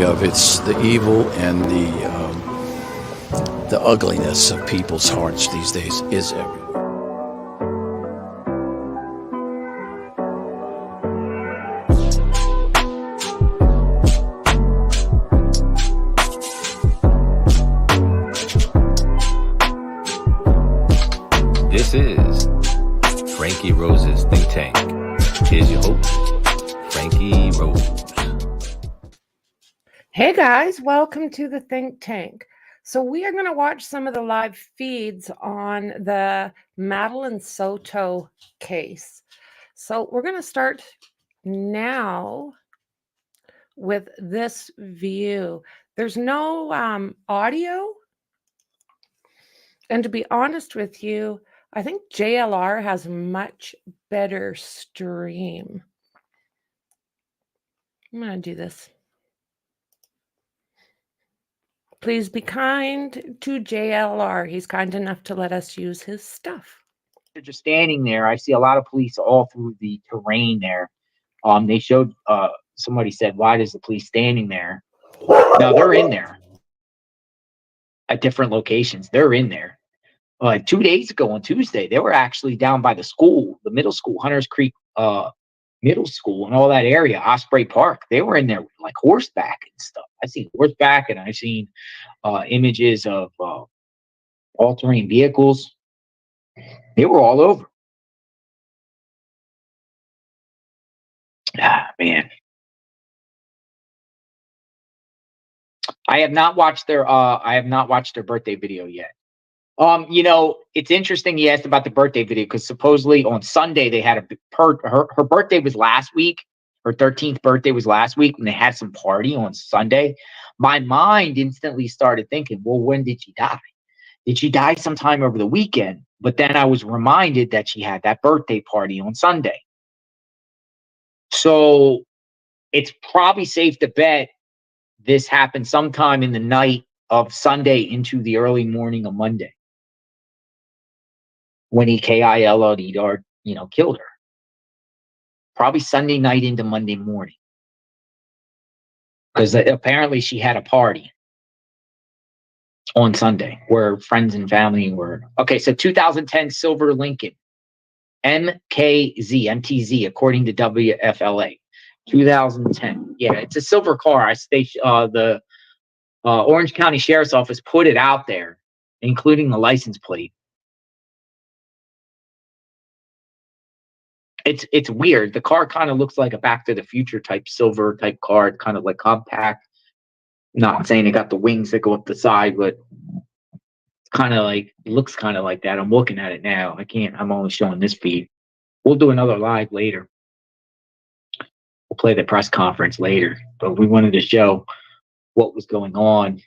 of. It's the evil and the ugliness of people's hearts these days is everywhere. This is Franky Rose's Think Tank. Here's your host, Franky Rose. Hey guys, welcome to the Think Tank. So we are going to watch some of the live feeds on the Madeline Soto case. So we're going to start now with this view. There's no audio. And to be honest with you, I think JLR has a much better stream. I'm going to do this. Please be kind to JLR. He's kind enough to let us use his stuff. They're just standing there. I see a lot of police all through the terrain there. They showed, somebody said, why is the police standing there? No, they're in there at different locations. They're in there. 2 days ago on Tuesday, they were actually down by the school, the middle school, Hunters Creek Middle School, and all that area, Osprey Park. They were in there with like horseback and stuff. I've seen horseback, and I've seen images of all-terrain vehicles. They were all over. Ah, man. I have not watched their birthday video yet. You know, it's interesting you asked about the birthday video because supposedly on Sunday they had her birthday was last week. Her 13th birthday was last week, and they had some party on Sunday. My mind instantly started thinking, well, when did she die? Did she die sometime over the weekend? But then I was reminded that she had that birthday party on Sunday. So it's probably safe to bet this happened sometime in the night of Sunday into the early morning of Monday, when EKIL, killed her. Probably Sunday night into Monday morning. Because apparently she had a party on Sunday where friends and family were. Okay, so 2010 Silver Lincoln. MTZ, according to WFLA. 2010. Yeah, it's a silver car. The Orange County Sheriff's Office put it out there, including the license plate. It's weird. The car kind of looks like a Back to the Future type silver type car. It's kind of like compact. Not saying it got the wings that go up the side, but it's kind of like, looks kind of like that. I'm looking at it now. I'm only showing this feed. We'll do another live later. We'll play the press conference later, but we wanted to show what was going on.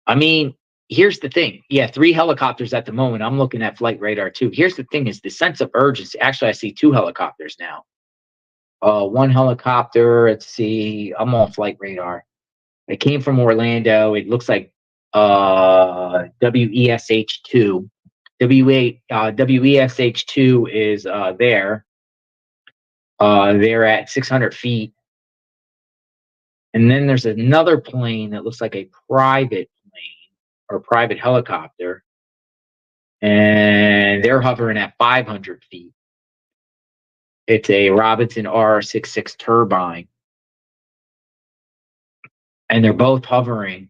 I mean, here's the thing. Yeah, 3 helicopters at the moment. I'm looking at Flight Radar 2. Here's the thing is the sense of urgency. Actually, I see 2 helicopters now. 1 helicopter. Let's see. I'm on Flight Radar. It came from Orlando. It looks like WESH2. WESH2 is there. They're at 600 feet. And then there's another plane that looks like a private plane or private helicopter. And they're hovering at 500 feet. It's a Robinson R66 turbine. And they're both hovering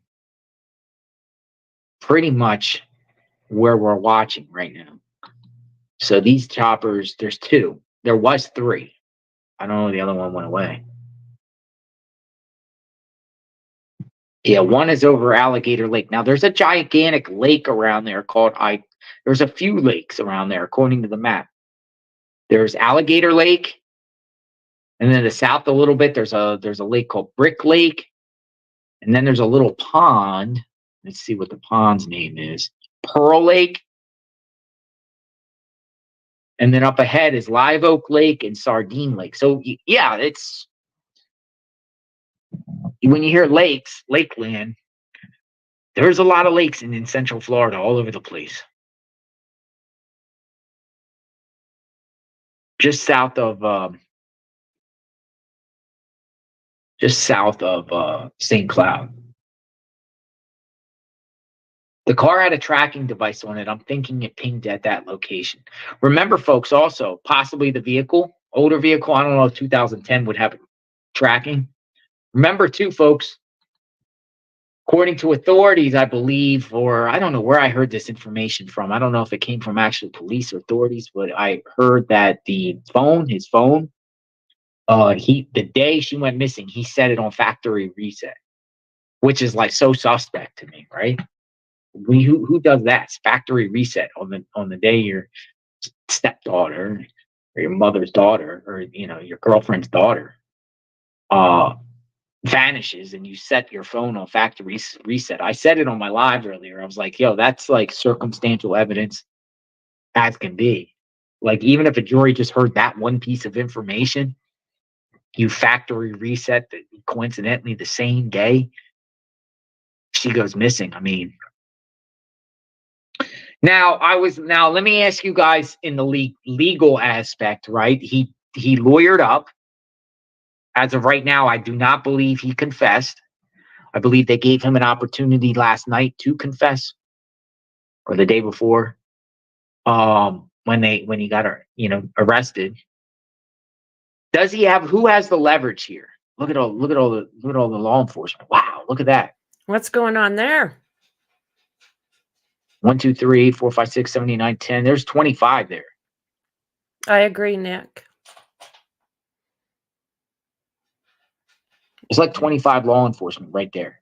pretty much where we're watching right now. So these choppers, there's 2. There was 3. I don't know, the other one went away. Yeah, one is over Alligator Lake. Now, there's a gigantic lake around there called there's a few lakes around there, according to the map. There's Alligator Lake, and then to the south a little bit, there's a lake called Brick Lake, and then there's a little pond. Let's see what the pond's name is. Pearl Lake. And then up ahead is Live Oak Lake and Sardine Lake. So, yeah, it's... When you hear lakes, lakeland, there's a lot of lakes in Central Florida all over the place. Just south of just south of St. Cloud. The car had a tracking device on it. I'm thinking it pinged at that location. Remember, folks, also, possibly the vehicle, older vehicle, I don't know if 2010 would have tracking. Remember, too, folks, according to authorities, I believe, or I don't know where I heard this information from. I don't know if it came from actual police or authorities, but I heard that his phone, the day she went missing, he set it on factory reset, which is like so suspect to me, right? Who does that? It's factory reset on the day your stepdaughter or your mother's daughter or your girlfriend's daughter vanishes and you set your phone on factory reset. I said it on my live earlier. I was like, yo, that's like circumstantial evidence as can be. Like, even if a jury just heard that one piece of information, you factory reset coincidentally the same day she goes missing. I mean, now let me ask you guys in the legal aspect, right? He lawyered up. As of right now, I do not believe he confessed. I believe they gave him an opportunity last night to confess, or the day before, when he got arrested. Does he have? Who has the leverage here? Look at all the law enforcement. Wow, look at that. What's going on there? 1, 2, 3, 4, 5, 6, 7, 8, 9, 10. There's 25 there. I agree, Nick. It's like 25 law enforcement right there.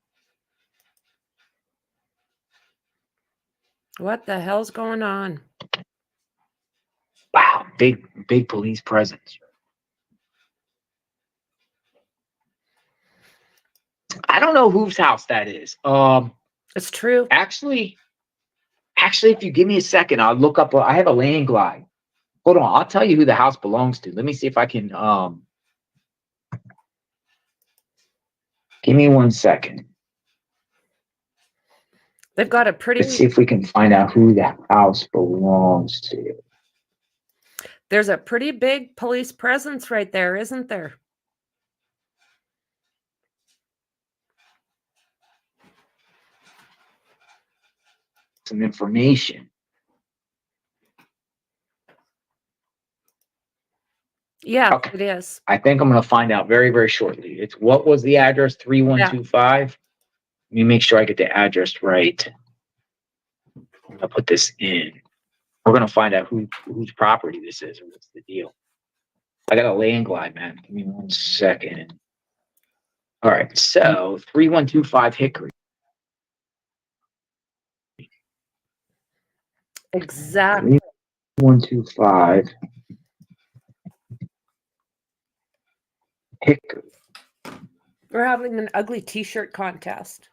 What the hell's going on? Wow, big police presence. I don't know whose house that is. It's true. Actually, if you give me a second, I'll look up. I have a land glide. Hold on, I'll tell you who the house belongs to. Let me see if I can. Give me 1 second. They've got a pretty. Let's see if we can find out who the house belongs to. There's a pretty big police presence right there, isn't there? Some information. Yeah, Okay. it is. I think I'm going to find out very, very shortly. It's what was the address? 3125. Let me make sure I get the address right. I'll put this in. We're going to find out whose property this is or what's the deal. I got a land glide, man. Give me 1 second. All right. So 3125 Hickory. Exactly. 125 Hickory. We're having an ugly t-shirt contest.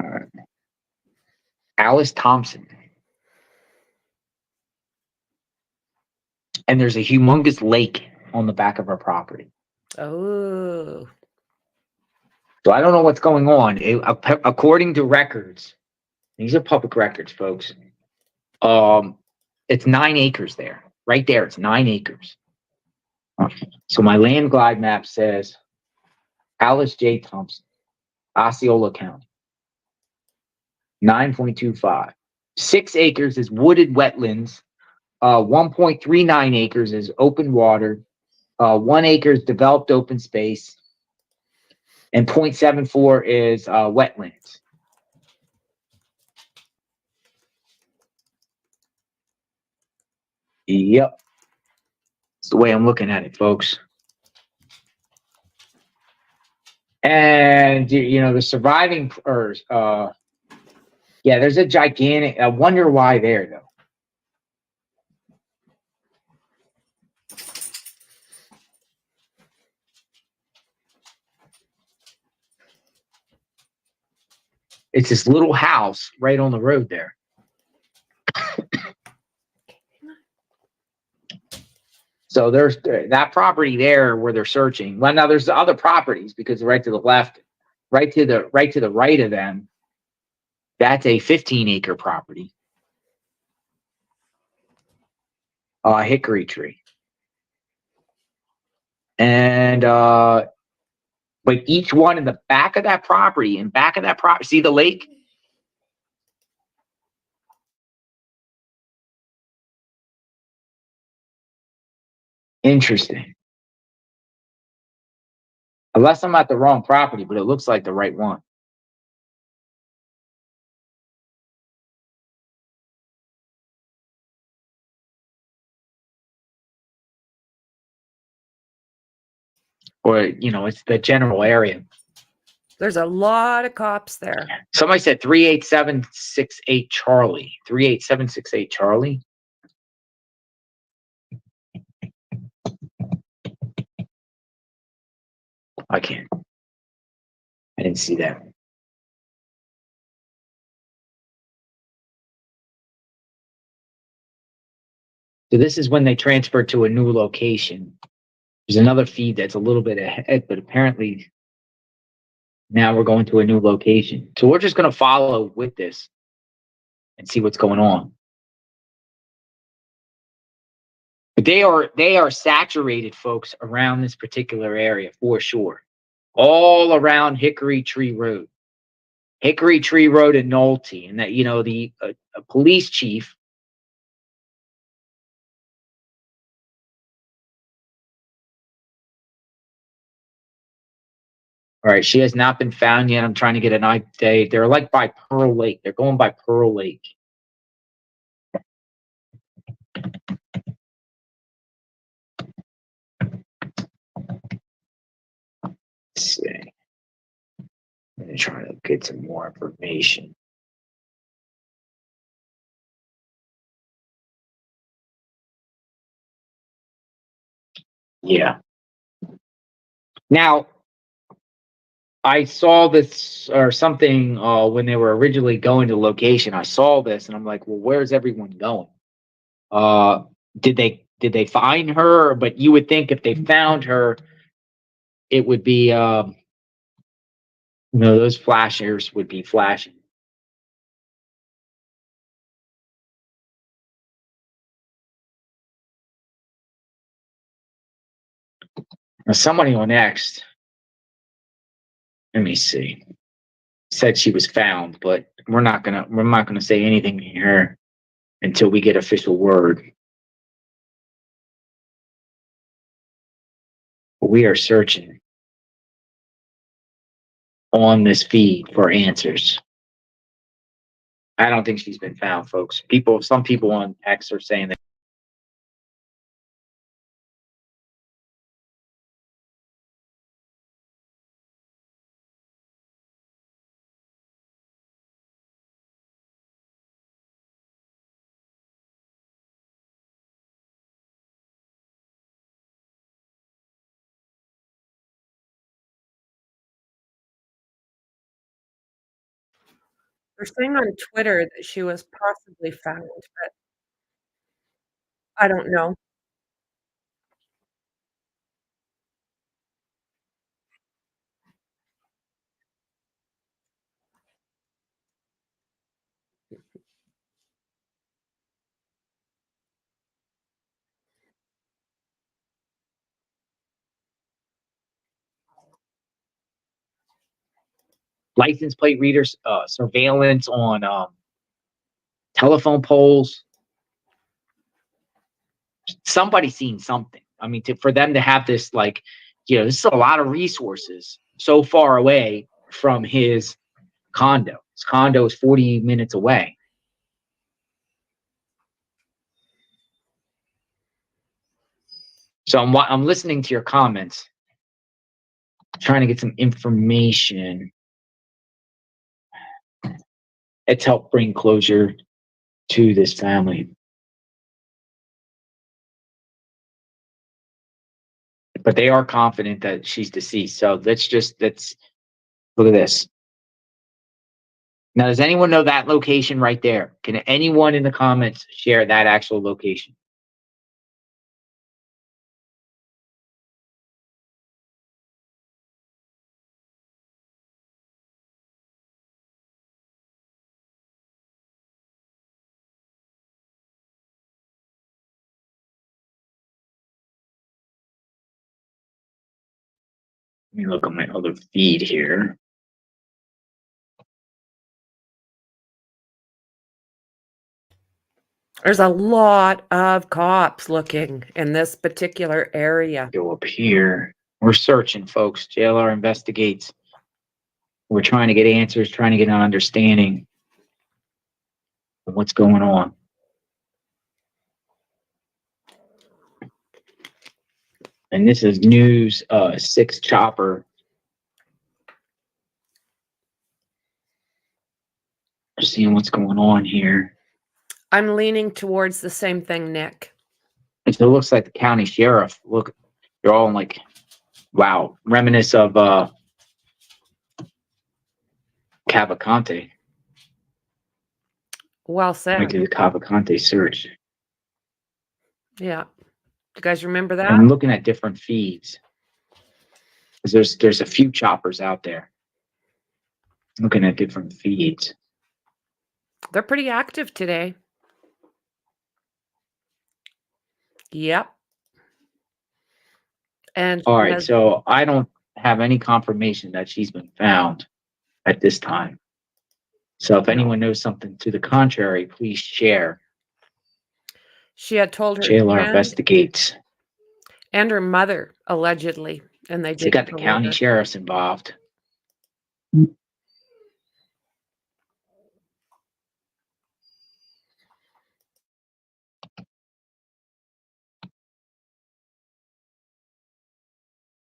All right. Alice Thompson. And there's a humongous lake on the back of her property. Oh. So I don't know what's going on. According to records, these are public records, folks. It's 9 acres there. Right there, it's 9 acres. So my land glide map says Alice J. Thompson, Osceola County. 9.25. 6 acres is wooded wetlands. 1.39 acres is open water. 1 acre is developed open space. And 0.74 is wetlands. Yep. That's the way I'm looking at it, folks. And, the surviving, there's a gigantic, I wonder why there, though. It's this little house right on the road there. So there's that property there where they're searching. Well, now there's the other properties because right to the left, right to the right of them, that's a 15-acre property. Hickory tree. And but each one in the back of that property, see the lake? Interesting. Unless I'm at the wrong property, but it looks like the right one. Or, it's the general area. There's a lot of cops there. Somebody said 38768 Charlie. 38768 Charlie. I can't. I didn't see that. So this is when they transferred to a new location. There's another feed that's a little bit ahead, but apparently now we're going to a new location. So we're just going to follow with this and see what's going on. But they are saturated, folks, around this particular area for sure. All around Hickory Tree Road. Hickory Tree Road and Nolte. And that, the police chief. All right, she has not been found yet. I'm trying to get an idea. They're like by Pearl Lake. They're going by Pearl Lake. Let's see. I'm going to try to get some more information. Yeah. Now, I saw this or something when they were originally going to the location. I saw this and I'm like, well, where's everyone going? Did they find her? But you would think if they found her, it would be those flashers would be flashing. Now, somebody on X, let me see, said she was found, but we're not gonna say anything here until we get official word. We are searching on this feed for answers. I don't think she's been found, folks. Some people on X are saying that. They're saying on Twitter that she was possibly found, but I don't know. License plate readers, surveillance on telephone poles. Somebody's seen something. I mean, for them to have this, this is a lot of resources so far away from his condo. His condo is 40 minutes away. So I'm listening to your comments, trying to get some information. It's helped bring closure to this family. But they are confident that she's deceased. So let's look at this. Now, does anyone know that location right there? Can anyone in the comments share that actual location? Let me look on my other feed here. There's a lot of cops looking in this particular area. Go up here. We're searching, folks. JLR investigates. We're trying to get answers, trying to get an understanding of what's going on. And this is news 6 chopper. Seeing what's going on here. I'm leaning towards the same thing, Nick. It looks like the county sheriff. Look, they're all like, wow, reminisce of Cavalcante. Well I did said. the Cavalcante search. Yeah. You guys remember that? I'm looking at different feeds. There's a few choppers out there. Looking at different feeds. They're pretty active today. Yep. And All right, so I don't have any confirmation that she's been found at this time. So if anyone knows something to the contrary, please share. she had told her JLR friend investigates. and her mother, allegedly, and they They got the believe county her. sheriffs involved.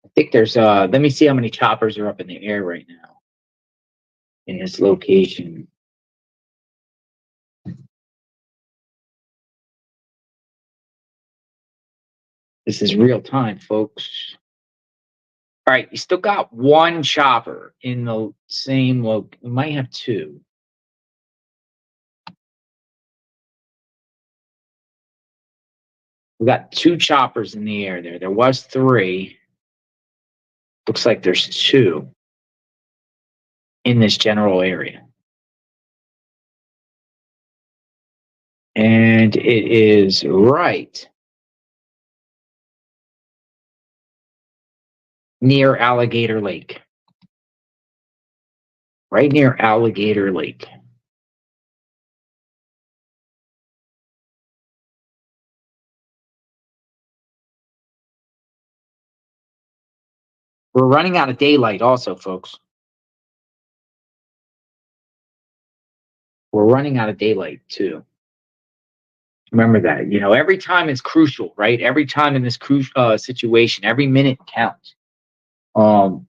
I think there's let me see how many choppers are up in the air right now in this location. This is real time, folks. All right, you still got one chopper in the same location. You might have two. We got 2 choppers in the air there. There was 3. Looks like there's 2 in this general area. And it is right near Alligator Lake. Right near Alligator Lake. We're running out of daylight also, folks. We're running out of daylight too. Remember that. You know, every time is crucial, right? Every time in this situation, every minute counts. But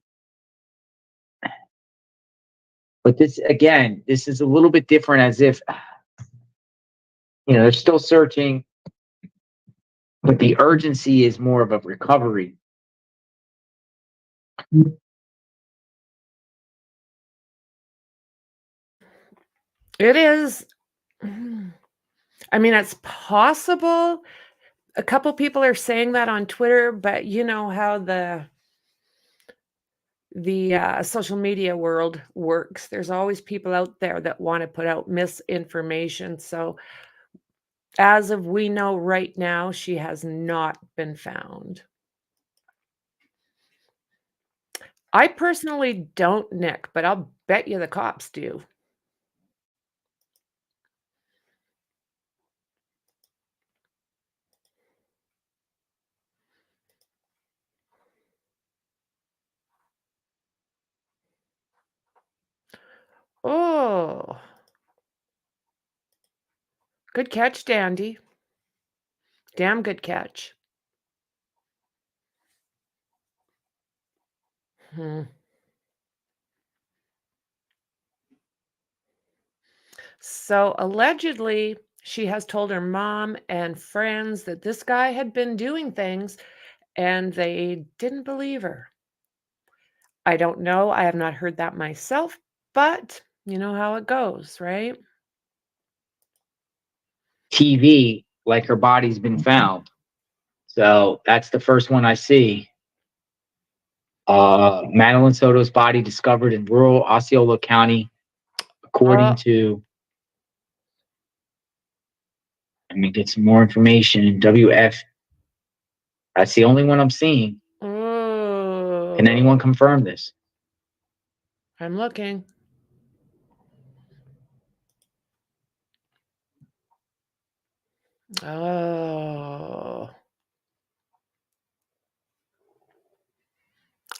this, again, this is a little bit different, as if, you know, they're still searching, but the urgency is more of a recovery. It is. I mean, it's possible. A couple people are saying that on Twitter, but you know how the social media world works. There's always people out there that want to put out misinformation. So as of we know right now, she has not been found. I personally don't, Nick, but I'll bet you the cops do. Oh, good catch, Dandy. Damn good catch. So allegedly, she has told her mom and friends that this guy had been doing things and they didn't believe her. I don't know. I have not heard that myself, but you know how it goes, right? TV, like her body's been found. So that's the first one I see. Madeline Soto's body discovered in rural Osceola County, according to. Let me get some more information. WF. That's the only one I'm seeing. Oh. Can anyone confirm this? I'm looking. Oh.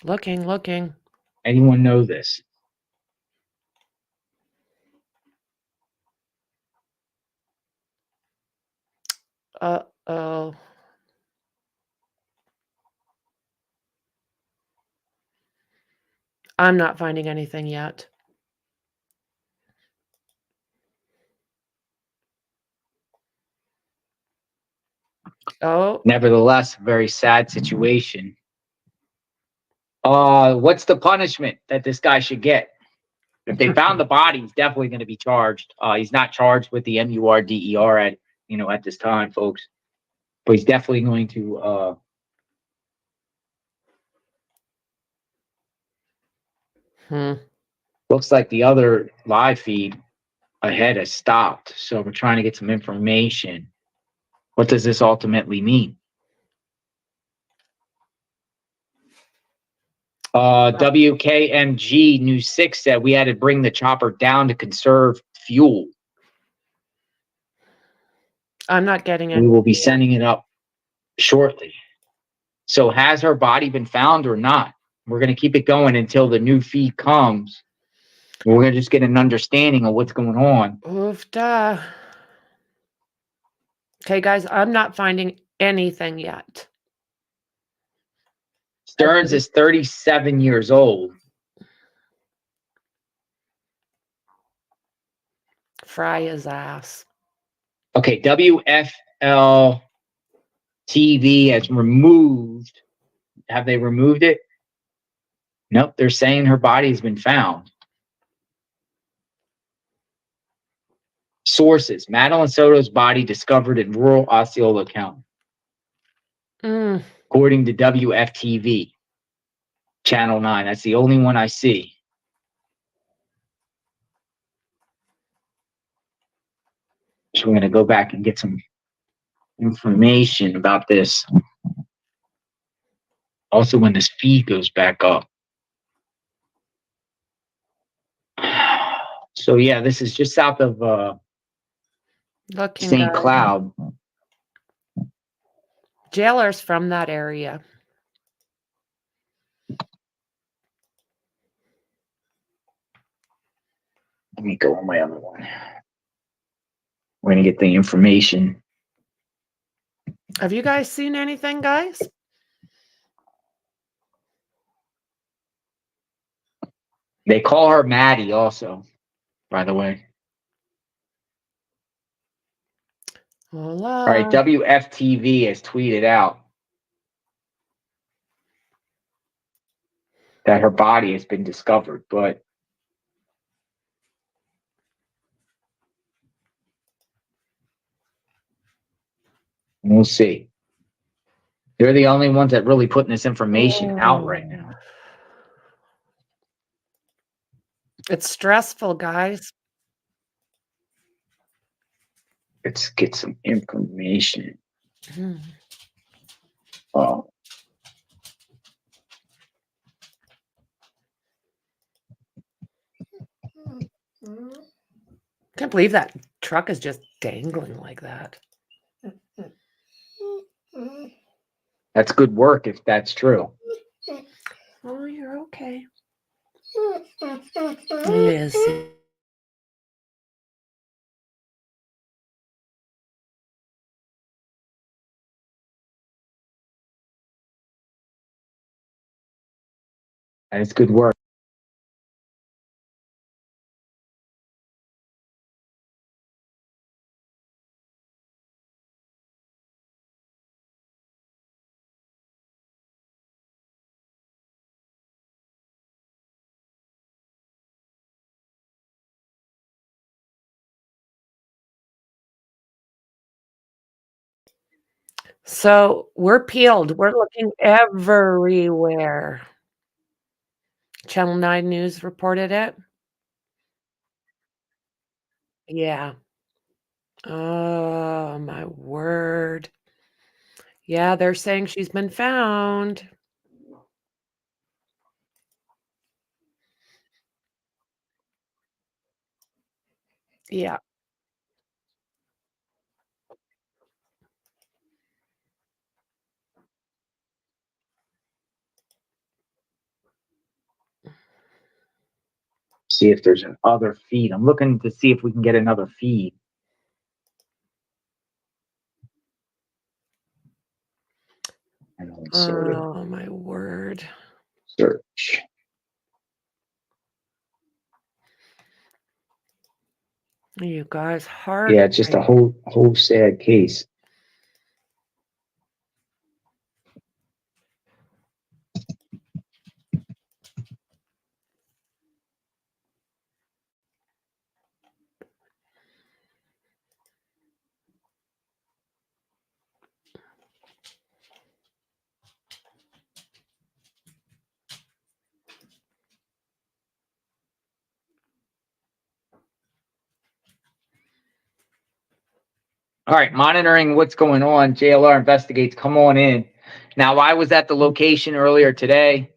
Looking. Anyone know this? Uh-oh. I'm not finding anything yet. Oh, Nevertheless, very sad situation. What's the punishment that this guy should get? If they found the body, he's definitely going to be charged. He's not charged with the MURDER at this time, folks. But he's definitely going to. Looks like the other live feed ahead has stopped, so we're trying to get some information. What does this ultimately mean? WKMG News 6 said we had to bring the chopper down to conserve fuel. I'm not getting it. We will be sending it up shortly. So has her body been found or not? We're going to keep it going until the new feed comes. We're going to just get an understanding of what's going on. Oofda. Okay, guys, I'm not finding anything yet. Stearns is 37 years old. Fry his ass. Okay, WFL TV has removed. Have they removed it? Nope, they're saying her body has been found. Sources: Madeline Soto's body discovered in rural Osceola County. According to WFTV, Channel 9. That's the only one I see. So we're going to go back and get some information about this. Also, when this feed goes back up. So, yeah, this is just south of St. Cloud. Jailer's from that area. Let me go on my other one. We're going to get the information. Have you guys seen anything, guys? They call her Maddie also, by the way. Hola. All right, WFTV has tweeted out that her body has been discovered, but we'll see. They're the only ones that really putting this information out right now. It's stressful, guys. Let's get some information. Oh. Can't believe that truck is just dangling like that. That's good work if that's true. Oh, you're okay. Yes. That's good work. So we're peeled. We're looking everywhere. Channel 9 News reported it. Yeah. Oh, my word. Yeah, they're saying she's been found. Yeah. See if there's another feed. I'm looking to see if we can get another feed. Oh, my word. Search. You guys, hard. Yeah, it's just a whole sad case. All right, monitoring what's going on. JLR investigates. Come on in. Now, I was at the location earlier today.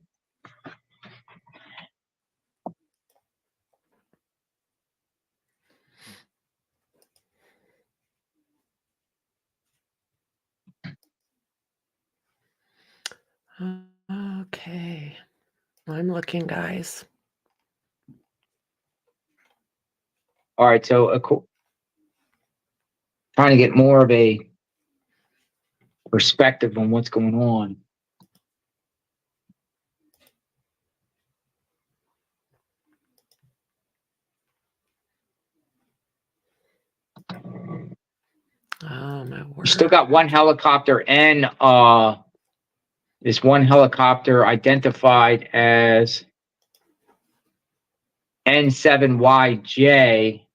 Okay. I'm looking, guys. All right, so trying to get more of a perspective on what's going on. Oh, my word. We still got one helicopter and this one helicopter identified as N7YJ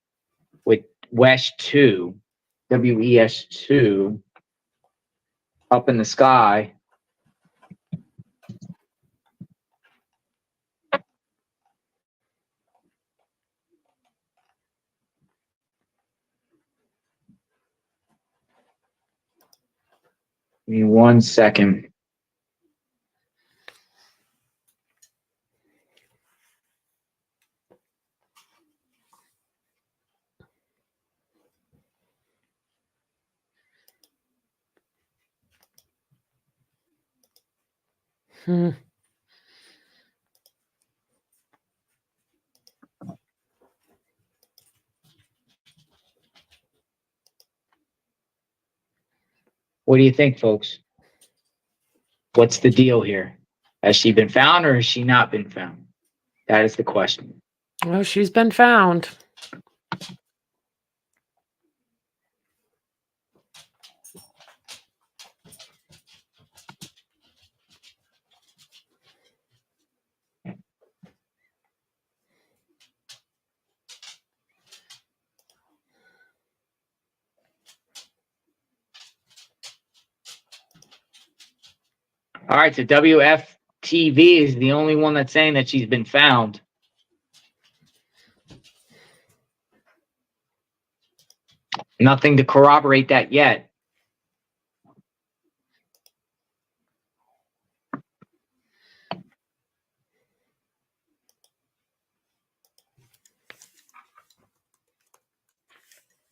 with West 2, WES 2, up in the sky. Give me 1 second. Hmm. What do you think, folks? What's the deal here? Has she been found or has she not been found? That is the question. Well, she's been found. All right, so WFTV is the only one that's saying that she's been found. Nothing to corroborate that yet.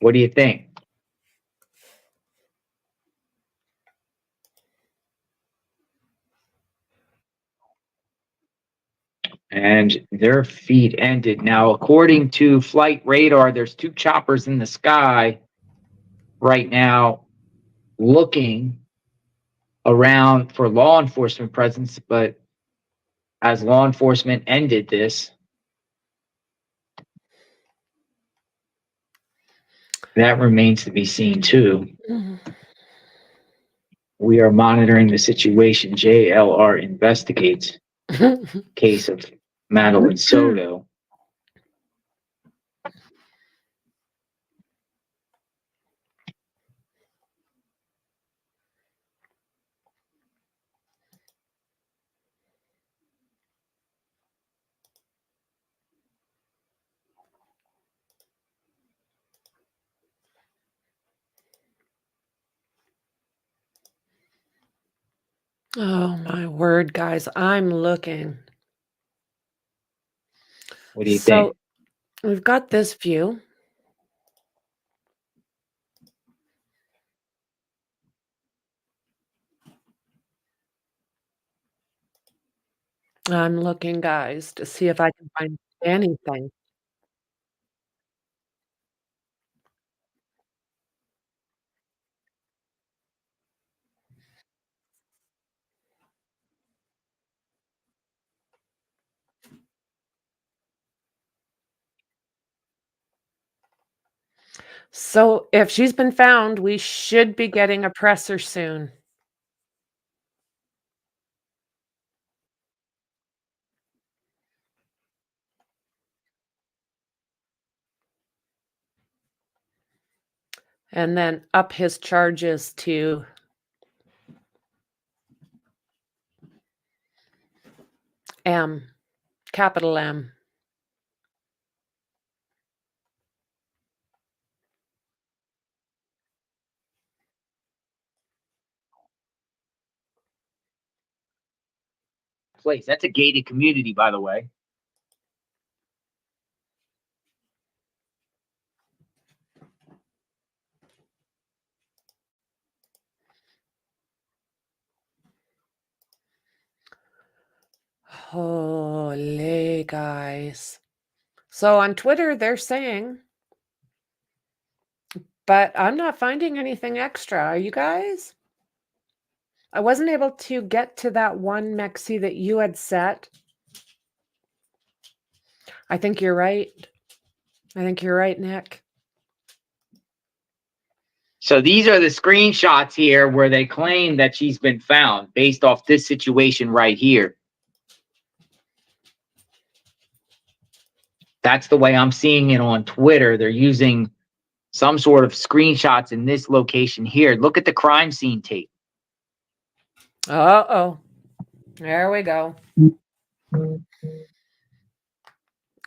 What do you think? And their feed ended. Now, according to flight radar, there's 2 choppers in the sky right now looking around for law enforcement presence, but as law enforcement ended this, that remains to be seen too. We are monitoring the situation. JLR investigates case of Madeline Soto. Oh, my word, guys. I'm looking. What do you think? So we've got this view. I'm looking, guys, to see if I can find anything. So if she's been found, we should be getting a presser soon. And then up his charges to M, capital M. Place. That's a gated community, by the way. Holy guys. So on Twitter, they're saying, but I'm not finding anything extra. Are you guys? I wasn't able to get to that one Mexi that you had set. I think you're right. I think you're right, Nick. So these are the screenshots here where they claim that she's been found based off this situation right here. That's the way I'm seeing it on Twitter. They're using some sort of screenshots in this location here. Look at the crime scene tape. Uh-oh. There we go.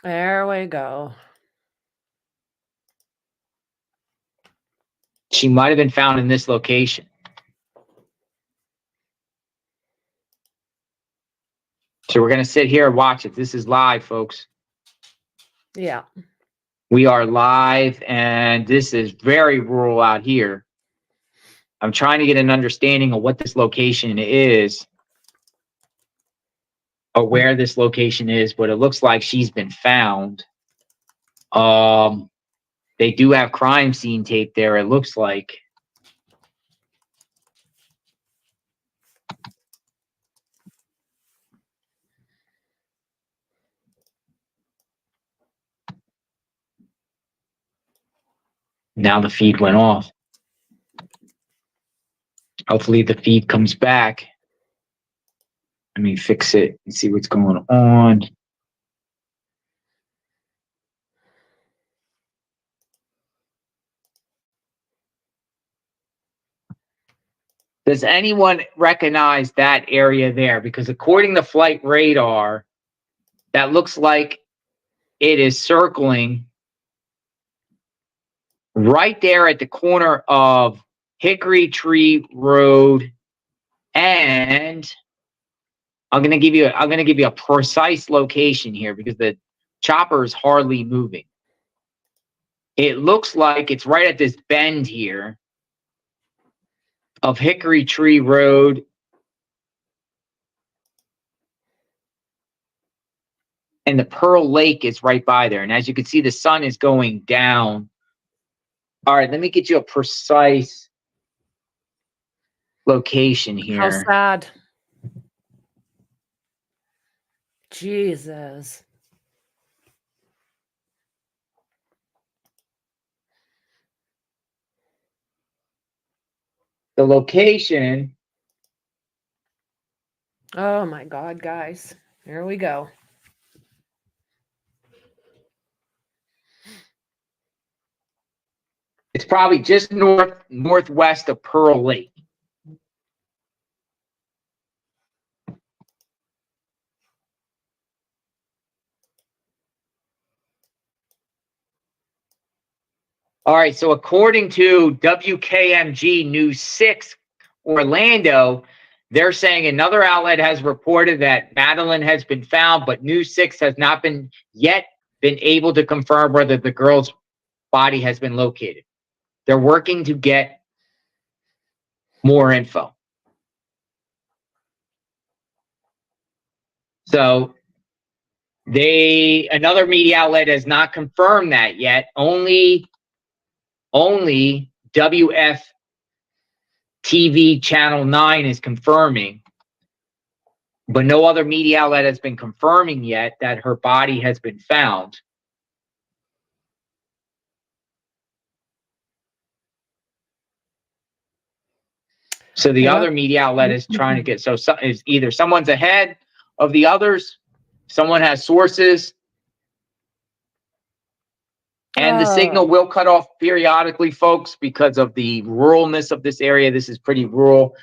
There we go. She might have been found in this location. So we're going to sit here and watch it. This is live, folks. Yeah. We are live, and this is very rural out here. I'm trying to get an understanding of what this location is, or where this location is, but it looks like she's been found. They do have crime scene tape there, it looks like. Now the feed went off. Hopefully the feed comes back. Let me fix it and see what's going on. Does anyone recognize that area there? Because according to flight radar, that looks like it is circling right there at the corner of Hickory Tree Road, and I'm gonna give you a precise location here because the chopper is hardly moving. It looks like it's right at this bend here of Hickory Tree Road and the Pearl Lake is right by there. And as you can see, the sun is going down. All right, let me get you a precise location here. How sad. Jesus. The location. Oh my God, guys. Here we go. It's probably just northwest of Pearl Lake. All right, so according to WKMG News 6 Orlando, they're saying another outlet has reported that Madeline has been found, but News 6 has not been able to confirm whether the girl's body has been located. They're working to get more info. So another media outlet has not confirmed that yet. Only WF TV Channel 9 is confirming, but no other media outlet has been confirming yet that her body has been found. So the other media outlet is trying to get, is either someone's ahead of the others, someone has sources, and the signal will cut off periodically, folks, because of the ruralness of this area. This is pretty rural.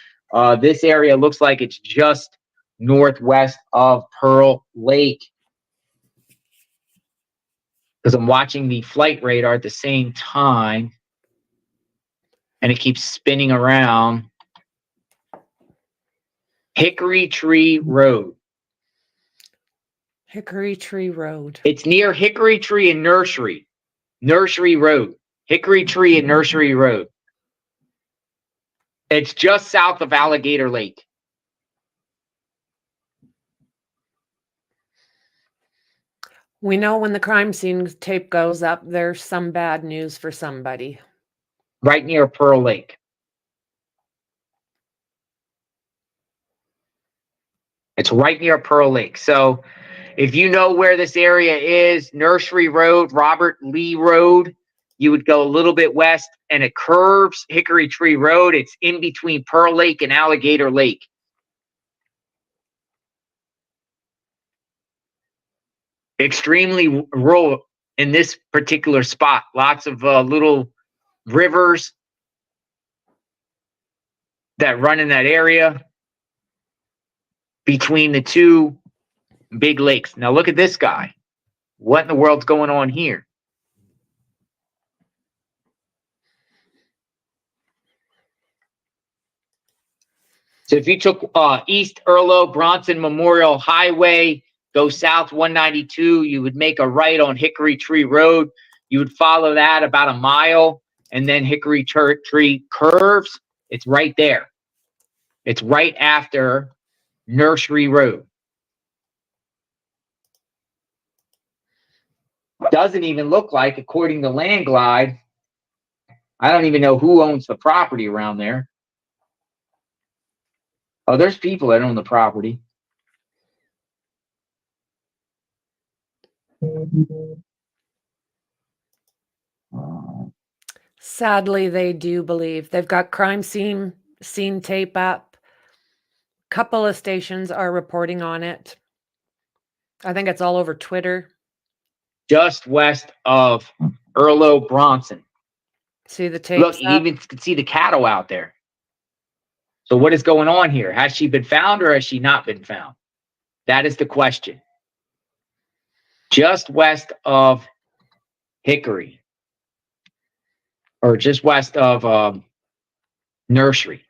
This area looks like it's just northwest of Pearl Lake. Because I'm watching the flight radar at the same time, and it keeps spinning around. Hickory Tree Road. Hickory Tree Road. It's near Hickory Tree and Nursery. Nursery Road. Hickory Tree and Nursery Road. It's just south of Alligator Lake. We know when the crime scene tape goes up, there's some bad news for somebody. Right near Pearl Lake. It's right near Pearl Lake. So if you know where this area is, Nursery Road, Robert Lee Road, you would go a little bit west and it curves Hickory Tree Road. It's in between Pearl Lake and Alligator Lake. Extremely rural in this particular spot. Lots of little rivers that run in that area between the two big lakes. Now look at this guy. What in the world's going on here? So if you took East Erlo Bronson Memorial Highway, go south 192, you would make a right on Hickory Tree Road. You would follow that about a mile, and then Hickory Tree curves. It's right there. It's right after Nursery Road. Doesn't even look like, according to Landglide, I don't even know who owns the property around there. Oh, there's people that own the property. Sadly, they do believe. They've got crime scene tape up. Couple of stations are reporting on it. I think it's all over Twitter. Just west of Erlo Bronson. See the tape? Look, you even can see the cattle out there. So what is going on here? Has she been found or has she not been found? That is the question. Just west of Hickory. Or just west of Nursery.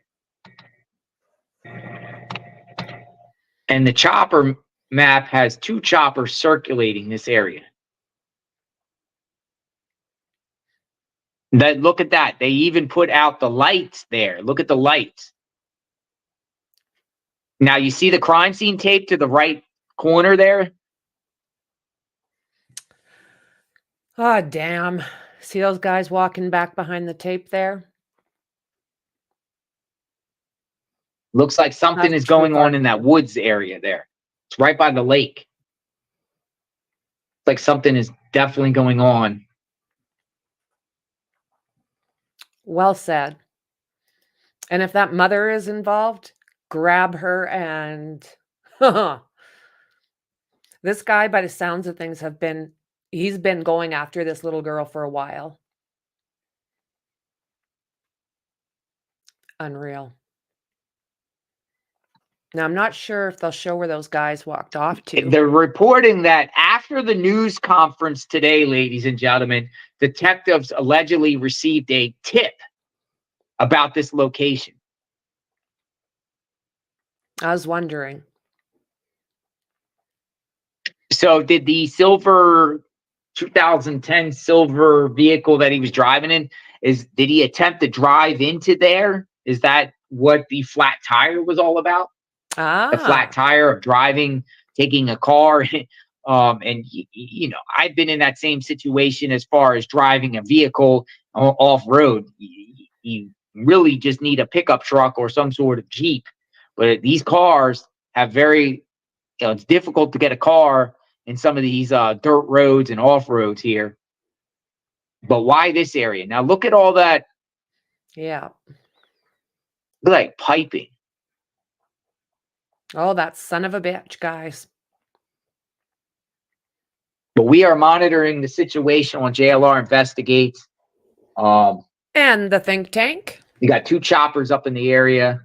And the chopper map has two choppers circulating this area. Look at that. They even put out the lights there. Look at the lights. Now you see the crime scene tape to the right corner there? Oh, damn. See those guys walking back behind the tape there? Looks like something is going on in that woods area there. It's right by the lake. It's like something is definitely going on. Well said. And if that mother is involved, grab her and this guy, by the sounds of things, he's been going after this little girl for a while. Unreal. Now, I'm not sure if they'll show where those guys walked off to. They're reporting that after the news conference today, ladies and gentlemen, detectives allegedly received a tip about this location. I was wondering. So did the silver 2010 silver vehicle that he was driving in, did he attempt to drive into there? Is that what the flat tire was all about? The flat tire of driving taking a car. And you know, I've been in that same situation as far as driving a vehicle off road. You really just need a pickup truck or some sort of Jeep. But these cars have very, you know, it's difficult to get a car in some of these dirt roads and off roads here. But why this area? Now look at all that. Yeah. Look at that piping. Oh, that son of a bitch, guys. But we are monitoring the situation on JLR Investigates. And the think tank. You got 2 choppers up in the area.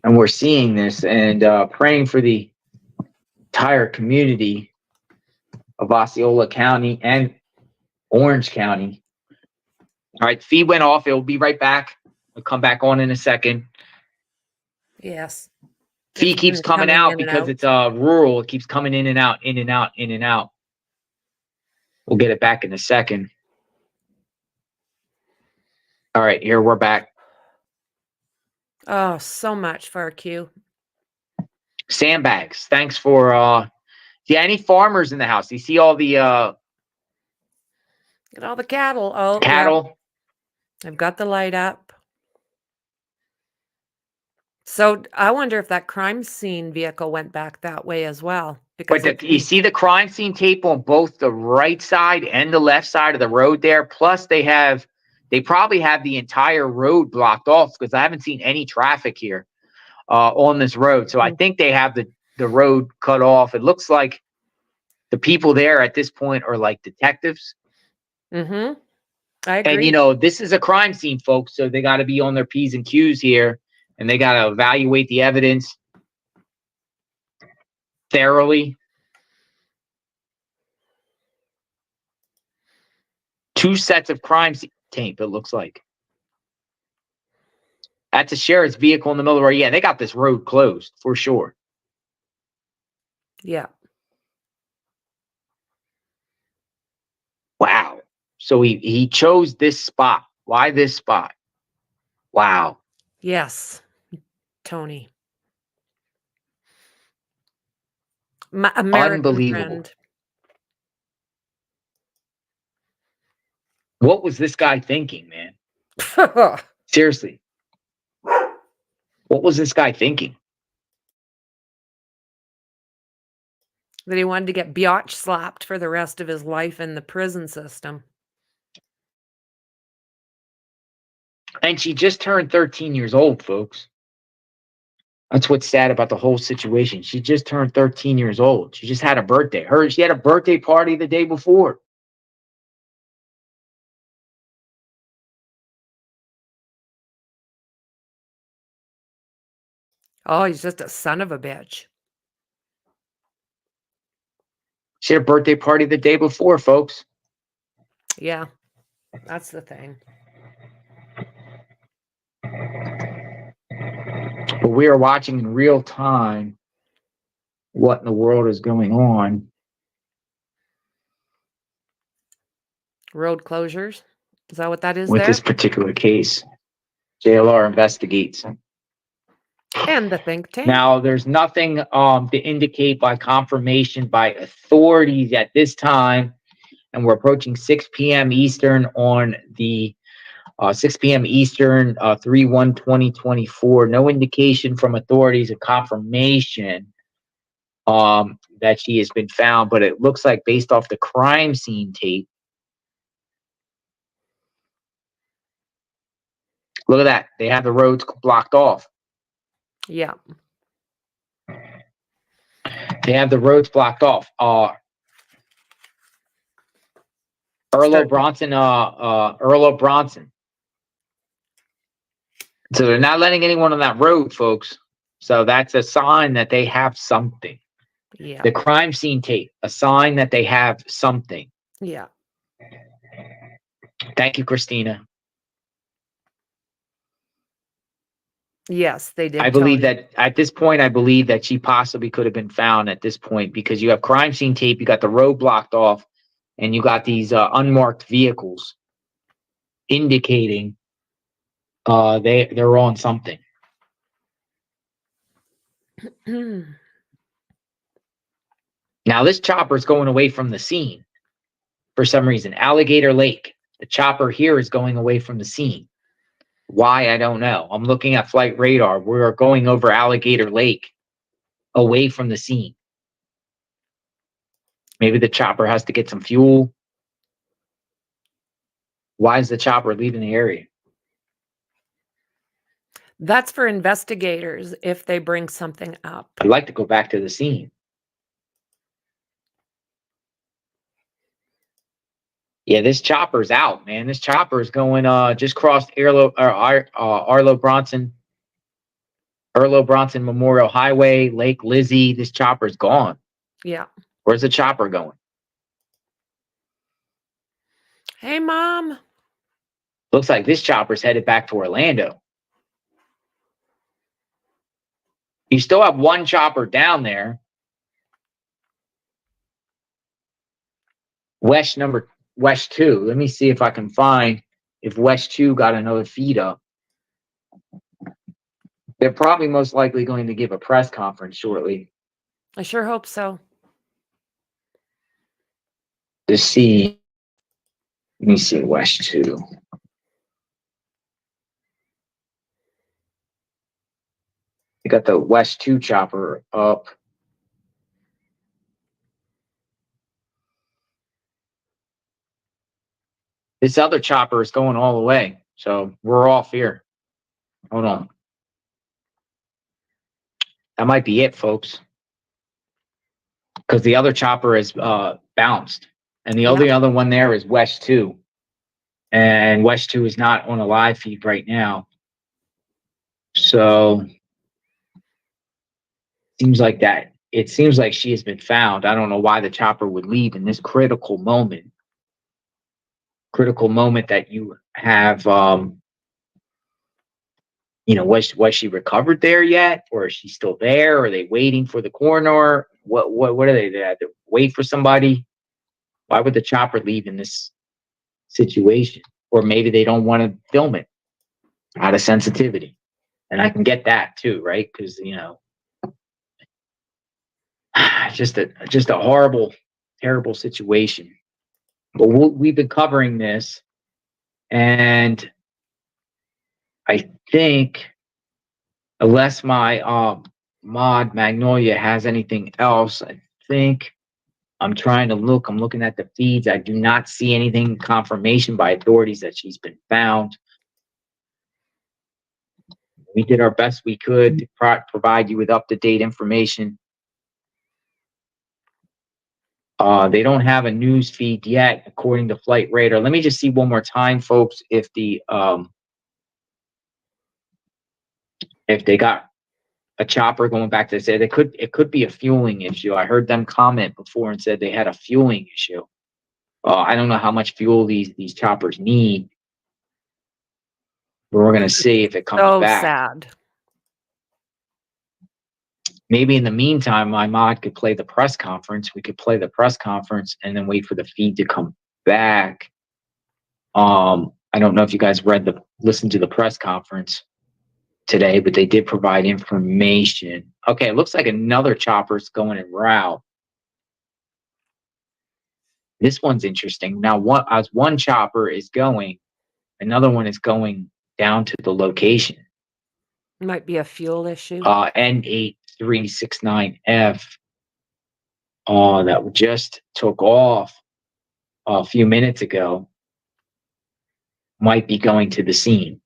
And we're seeing this and praying for the entire community of Osceola County and Orange County. All right, feed went off. It will be right back. I'll come back on in a second. Yes. Feed It's keeps been coming out because it's rural. It keeps coming in and out, in and out, in and out. We'll get it back in a second. All right, here we're back. Oh, so much for our queue. Sandbags. Thanks for yeah, any farmers in the house? You see all the Get all the cattle. Oh, cattle? yeah. I've got the light up. So I wonder if that crime scene vehicle went back that way as well. Because But you see the crime scene tape on both the right side and the left side of the road there. Plus they probably have the entire road blocked off because I haven't seen any traffic here on this road. So I think they have the road cut off. It looks like the people there at this point are like detectives. Mm-hmm. I agree. And, you know, this is a crime scene, folks. So they got to be on their P's and Q's here. And they got to evaluate the evidence thoroughly. 2 sets of crime scene tape, it looks like. That's a sheriff's vehicle in the middle of the road. Yeah, they got this road closed for sure. Yeah. Wow. So he chose this spot. Why this spot? Wow. Yes, Tony. American Unbelievable. friend. What was this guy thinking, man? Seriously. What was this guy thinking? That he wanted to get biatch slapped for the rest of his life in the prison system. And she just turned 13 years old, folks. That's what's sad about the whole situation. She just turned 13 years old. She just had a birthday. She had a birthday party the day before. Oh, he's just a son of a bitch. She had a birthday party the day before, folks. Yeah, that's the thing. But we are watching in real time what in the world is going on. Road closures. Is that what that is with there? this particular case. JLR Investigates. And the think tank. Now, there's nothing to indicate by confirmation by authorities at this time, and we're approaching 6 p.m. Eastern on the 6 p.m. Eastern, 3/1/2024. No indication from authorities of confirmation that she has been found, but it looks like based off the crime scene tape. Look at that. They have the roads blocked off. Yeah. They have the roads blocked off. Earl Bronson. So they're not letting anyone on that road, folks. So that's a sign that they have something. Yeah. The crime scene tape, a sign that they have something. Yeah. Thank you, Christina. Yes, they did. I believe that at this point, I believe that she possibly could have been found at this point because you have crime scene tape, you got the road blocked off, and you got these unmarked vehicles indicating they're on something. Now this chopper is going away from the scene for some reason. Alligator Lake. The chopper here is going away from the scene. Why, I don't know. I'm looking at flight radar. We're going over Alligator Lake, away from the scene. Maybe the chopper has to get some fuel. Why is the chopper leaving the area? That's for investigators if they bring something up. I'd like to go back to the scene. Yeah, this chopper's out, man. This chopper is going just crossed Arlo Bronson Memorial Highway, Lake Lizzie. This chopper's gone. Yeah. Where's the chopper going? Hey, Mom. Looks like this chopper's headed back to Orlando. You still have one chopper down there. West 2. Let me see if I can find if West 2 got another feed up. They're probably most likely going to give a press conference shortly I sure hope so. to see. Let me see West 2. You got the West 2 chopper up. This other chopper is going all the way. So we're off here. Hold on. That might be it, folks. Because the other chopper is bounced. And the only other one there is West 2. And West 2 is not on a live feed right now. So it seems like she has been found. I don't know why the chopper would leave in this critical moment. Critical moment that you have, was she recovered there yet? Or is she still there? Are they waiting for the coroner? What are they? They have to wait for somebody? Why would the chopper leave in this situation? Or maybe they don't want to film it out of sensitivity. And I can get that too, right? Because, just a horrible, terrible situation. But we've been covering this, and I think unless my mod Magnolia has anything else, I think I'm trying to look. I'm looking at the feeds. I do not see anything confirmation by authorities that she's been found. We did our best we could to provide you with up-to-date information. They don't have a news feed yet, according to Flight Radar. Let me just see one more time, folks, if they got a chopper going back to say it could be a fueling issue. I heard them comment before and said they had a fueling issue. I don't know how much fuel these choppers need, but we're gonna see if it comes back. Sad. Maybe in the meantime, my mod could play the press conference. We could play the press conference and then wait for the feed to come back. I don't know if you guys listened to the press conference today, but they did provide information. Okay, it looks like another chopper's going en route. This one's interesting. Now, as one chopper is going, another one is going down to the location. Might be a fuel issue. N8369F that just took off a few minutes ago might be going to the scene.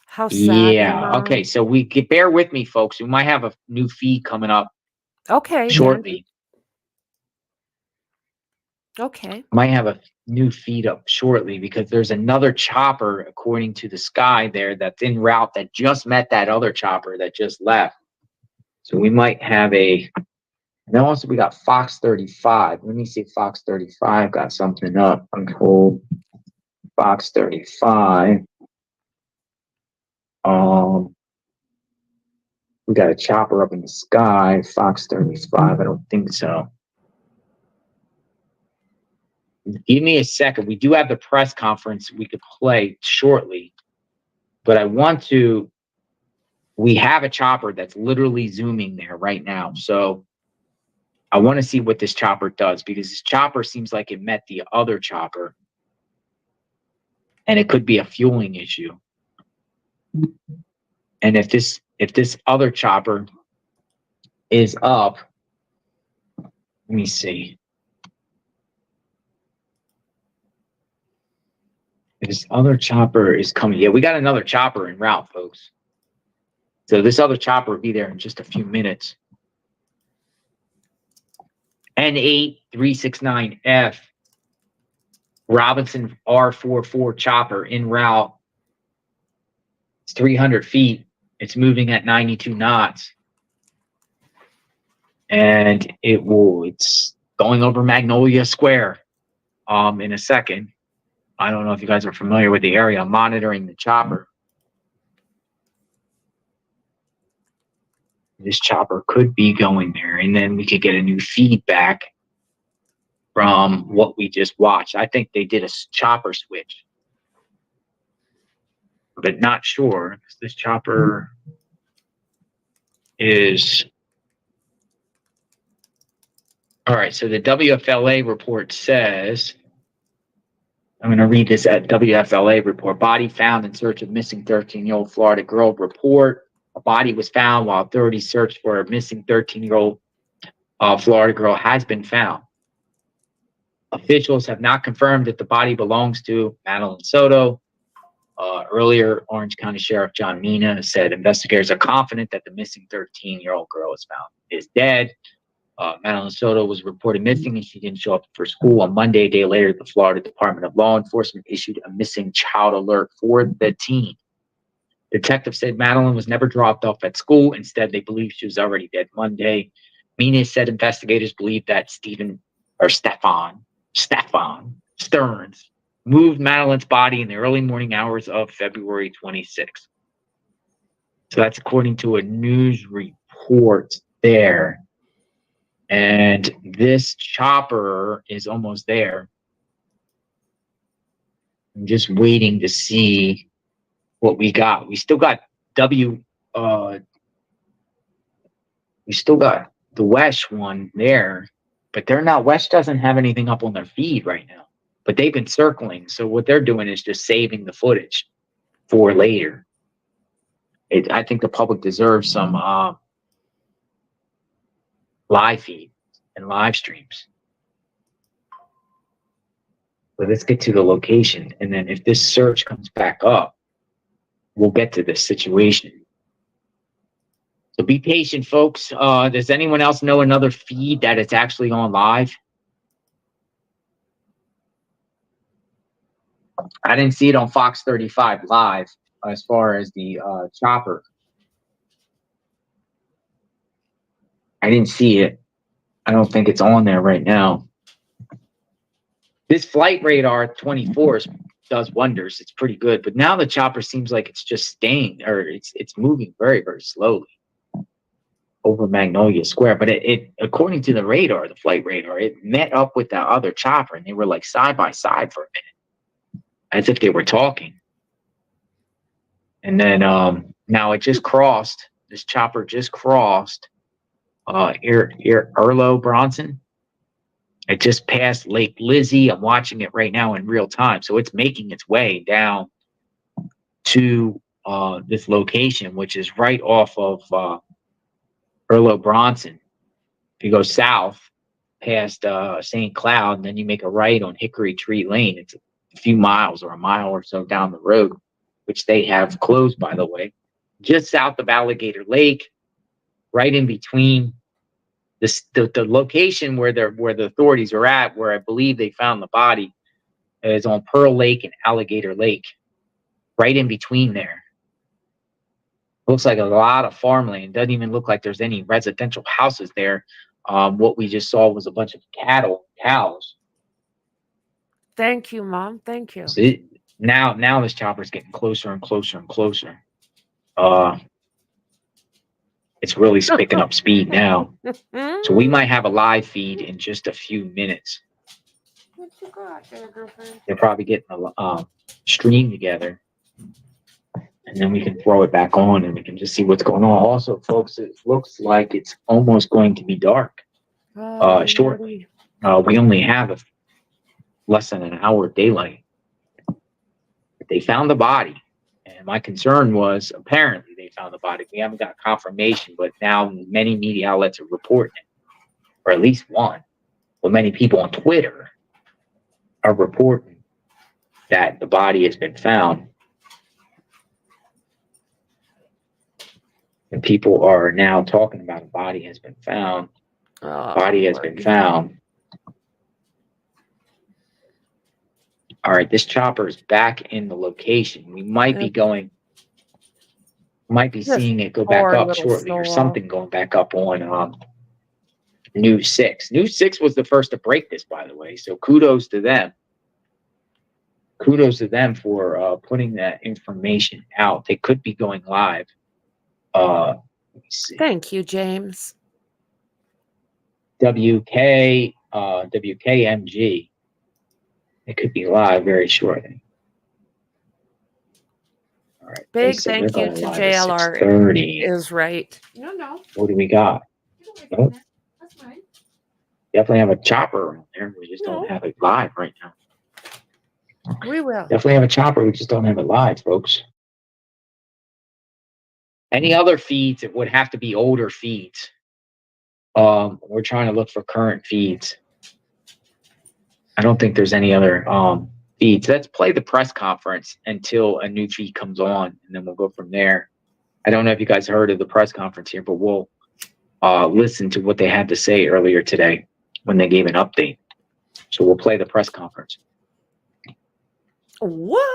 How sad. Yeah. Okay. So bear with me, folks. We might have a new feed coming up. Okay. Shortly. Okay. Might have a new feed up shortly because there's another chopper, according to the sky there, that's en route that just met that other chopper that just left. So we might have and then also we got Fox 35. Let me see if Fox 35 got something up. I'm told Fox 35. We got a chopper up in the sky. Fox 35. I don't think so. Give me a second. We do have the press conference we could play shortly, but I want to we have a chopper that's literally zooming there right now. So I want to see what this chopper does, because this chopper seems like it met the other chopper, and it could be a fueling issue. And if this other chopper is up, let me see. If this other chopper is coming, yeah, we got another chopper en route, folks. So this other chopper will be there in just a few minutes. N8369F Robinson R44 chopper en route. It's 300 feet. It's moving at 92 knots. And it's going over Magnolia Square in a second. I don't know if you guys are familiar with the area. I'm monitoring the chopper. This chopper could be going there, and then we could get a new feedback from what we just watched. I think they did a chopper switch, but not sure. This chopper is... All right, so the WFLA report says, I'm going to read this at WFLA report. Body found in search of missing 13-year-old Florida girl report. A body was found while authorities searched for a missing 13-year-old Florida girl has been found. Officials have not confirmed that the body belongs to Madeline Soto. Earlier, Orange County Sheriff John Mina said investigators are confident that the missing 13-year-old girl is dead. Madeline Soto was reported missing, and she didn't show up for school on Monday. A day later, the Florida Department of Law Enforcement issued a missing child alert for the teen. Detectives said Madeline was never dropped off at school. Instead, they believe she was already dead Monday. Mina said investigators believe that Stefan Stearns moved Madeline's body in the early morning hours of February 26th. So that's according to a news report there. And this chopper is almost there. I'm just waiting to see what we got. We still got we still got the Wesh one there, but they're not... Wesh doesn't have anything up on their feed right now, but they've been circling. So what they're doing is just saving the footage for later. I think the public deserves some live feed and live streams. But let's get to the location, and then if this search comes back up, we'll get to this situation. So be patient, folks. Does anyone else know another feed that it's actually on live? I didn't see it on Fox 35 live as far as the chopper. I didn't see it. I don't think it's on there right now. This Flight Radar 24 does wonders. It's pretty good, but now the chopper seems like it's just staying, or it's moving very, very slowly over Magnolia Square. But it according to the radar, the Flight Radar, it met up with the other chopper, and they were like side by side for a minute, as if they were talking. And then now it just crossed. This chopper just crossed Erlo Bronson. It just passed Lake Lizzie. I'm watching it right now in real time. So it's making its way down to this location, which is right off of Erlo Bronson. If you go south past St. Cloud, and then you make a right on Hickory Tree Lane, it's a few miles or a mile or so down the road, which they have closed, by the way, just south of Alligator Lake, right in between the location where the authorities are at, where I believe they found the body, is on Pearl Lake and Alligator Lake, right in between there. Looks like a lot of farmland. Doesn't even look like there's any residential houses there. What we just saw was a bunch of cows. Thank you, Mom. Thank you. So now this chopper's getting closer and closer and closer. It's really picking up speed now. So we might have a live feed in just a few minutes. What you got there, girlfriend? They're probably getting a stream together. and then we can throw it back on and we can just see what's going on. Also, folks, it looks like it's almost going to be dark shortly. We only have less than an hour of daylight. They found the body, and my concern was apparently they found the body. We haven't got confirmation, but now many media outlets are reporting it, or at least one. Well, many people on Twitter are reporting that the body has been found. And people are now talking about a body has been found. Body has been found. All right, this chopper is back in the location. We might be going, might be seeing it go back up shortly, or something going back up on News 6. News 6 was the first to break this, by the way. So kudos to them. Kudos to them for putting that information out. They could be going live. Let me see. Thank you, James. WKMG. It could be live very shortly. All right. Big thank you to JLR is right. No. What do we got? Nope. That's fine. Definitely have a chopper around there. We just don't have it live right now. We will. Definitely have a chopper. We just don't have it live, folks. Any other feeds, it would have to be older feeds. We're trying to look for current feeds. I don't think there's any other feeds. Let's play the press conference until a new feed comes on, and then we'll go from there. I don't know if you guys heard of the press conference here, but we'll listen to what they had to say earlier today when they gave an update. So we'll play the press conference. What?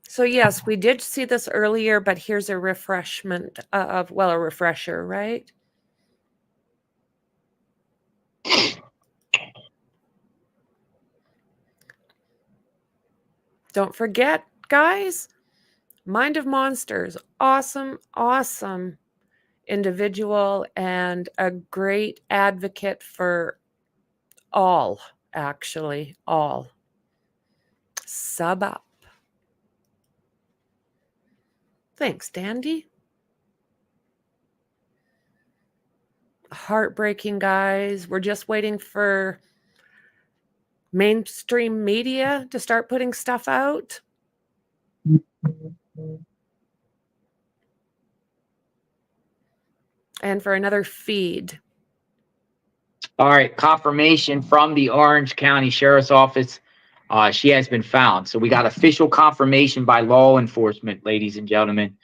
So yes, we did see this earlier, but here's a refreshment of, well, a refresher, right? Don't forget, guys, Mind of Monsters, awesome, awesome individual and a great advocate for all, actually, all. Sub up. Thanks, Dandy. Heartbreaking, guys. We're just waiting for mainstream media to start putting stuff out. And for another feed. All right, confirmation from the Orange County Sheriff's Office. She has been found. So we got official confirmation by law enforcement, ladies and gentlemen.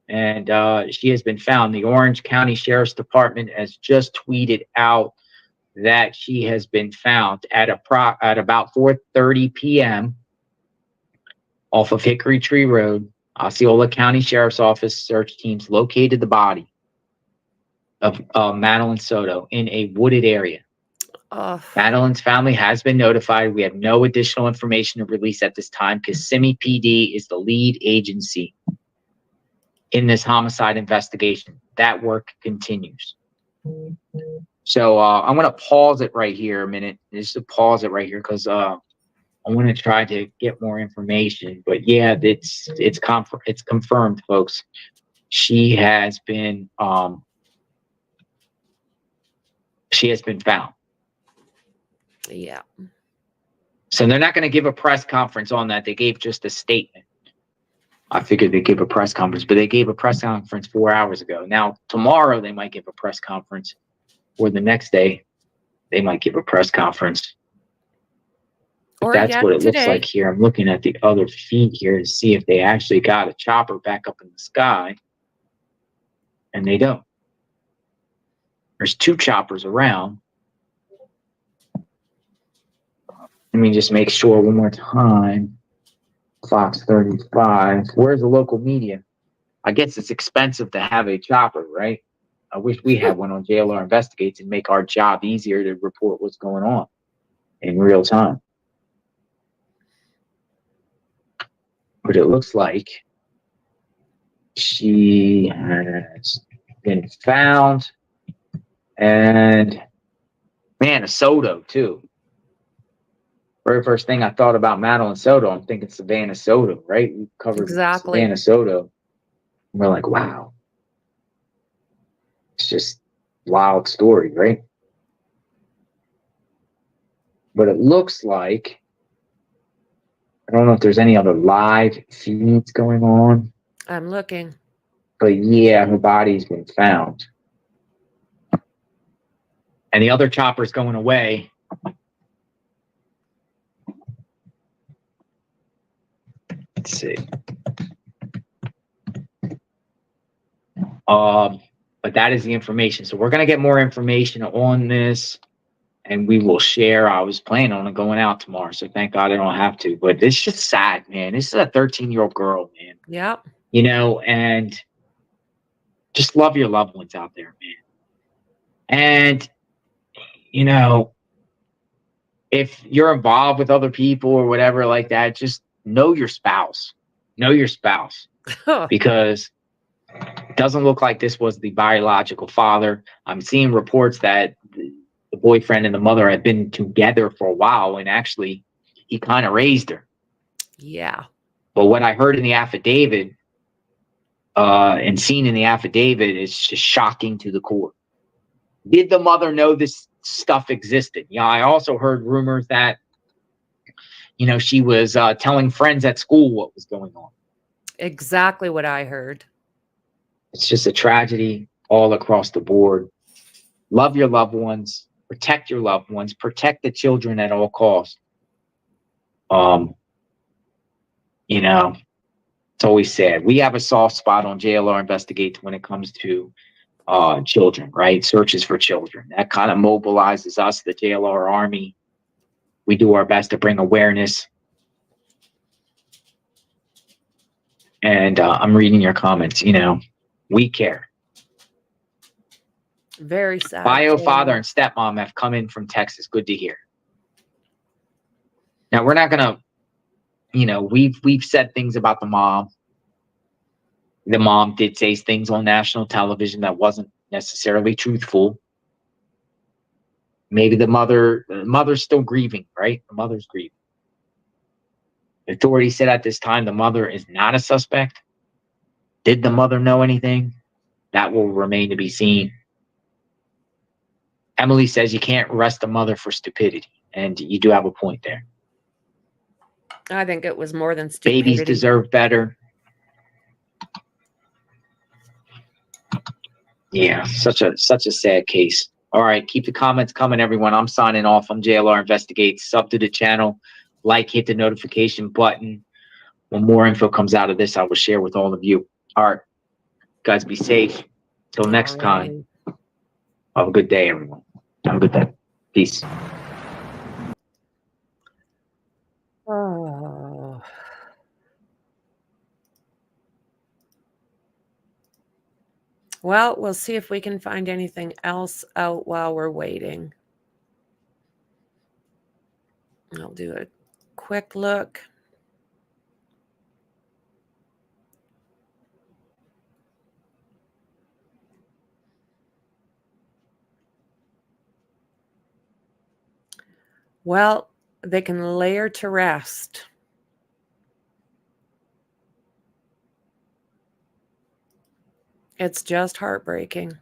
And she has been found. The Orange County Sheriff's Department has just tweeted out that she has been found at about 4:30 p.m. off of Hickory Tree Road. Osceola County Sheriff's Office search teams located the body of Madeline Soto in a wooded area. Madeline's family has been notified. We have no additional information to release at this time. Kissimmee PD is the lead agency in this homicide investigation. That work continues. So I'm going to pause it right here a minute. Just to pause it right here because I want to try to get more information. But yeah, it's confirmed, folks. She has been found. Yeah. So they're not going to give a press conference on that. They gave just a statement. I figured they'd give a press conference, but they gave a press conference 4 hours ago. Now, tomorrow they might give a press conference, or the next day they might give a press conference. But Or that's what it today. looks like here. I'm looking at the other feed here to see if they actually got a chopper back up in the sky, and they don't. There's two choppers around. Let me just make sure one more time. Fox 35. Where's the local media? I guess it's expensive to have a chopper, right? I wish we had one on JLR Investigates and make our job easier to report what's going on in real time. But it looks like she has been found, and Man, a Soto too. Very first thing I thought about Madeline Soto, I'm thinking Savannah Soto, right? We covered Exactly. Savannah Soto. And we're like, wow. It's just wild story, right? But it looks like, I don't know if there's any other live feeds going on, I'm looking. but yeah, her body's been found. And the other chopper's going away. Let's see. But that is the information. So we're going to get more information on this and we will share. I was planning on going out tomorrow, so thank God I don't have to. But it's just sad, man. This is a 13-year-old girl, man. Yep. You know, and just love your loved ones out there, man. And, you know, if you're involved with other people or whatever like that, just know your spouse. Know your spouse. Because it doesn't look like this was the biological father. I'm seeing reports that the boyfriend and the mother had been together for a while, and actually he kind of raised her. Yeah. But what I heard in the affidavit and seen in the affidavit is just shocking to the core. Did the mother know this stuff existed? Yeah, I also heard rumors that, you know, she was telling friends at school what was going on. Exactly what I heard. It's just a tragedy all across the board. Love your loved ones. Protect your loved ones. Protect the children at all costs. You know, it's always sad. We have a soft spot on JLR Investigates when it comes to children, right? Searches for children. That kind of mobilizes us, the JLR Army. We do our best to bring awareness. And I'm reading your comments. You know, we care. Very sad. Bio father and stepmom have come in from Texas. Good to hear. Now we're not gonna, you know, we've said things about the mom. The mom did say things on national television that wasn't necessarily truthful. Maybe the mother's still grieving, right? The mother's grieving. The authorities said at this time the mother is not a suspect. Did the mother know anything? That will remain to be seen. Emily says you can't arrest a mother for stupidity, and you do have a point there. I think it was more than stupidity. Babies deserve better. Yeah, such a sad case. All right, keep the comments coming, everyone. I'm signing off. I'm JLR Investigates. Sub to the channel. Like, hit the notification button. When more info comes out of this, I will share with all of you. All right, guys, be safe. Till next time. Have a good day, everyone. Have a good day. Peace. Oh. Well, we'll see if we can find anything else out while we're waiting. I'll do a quick look. Well, they can lay her to rest. It's just heartbreaking.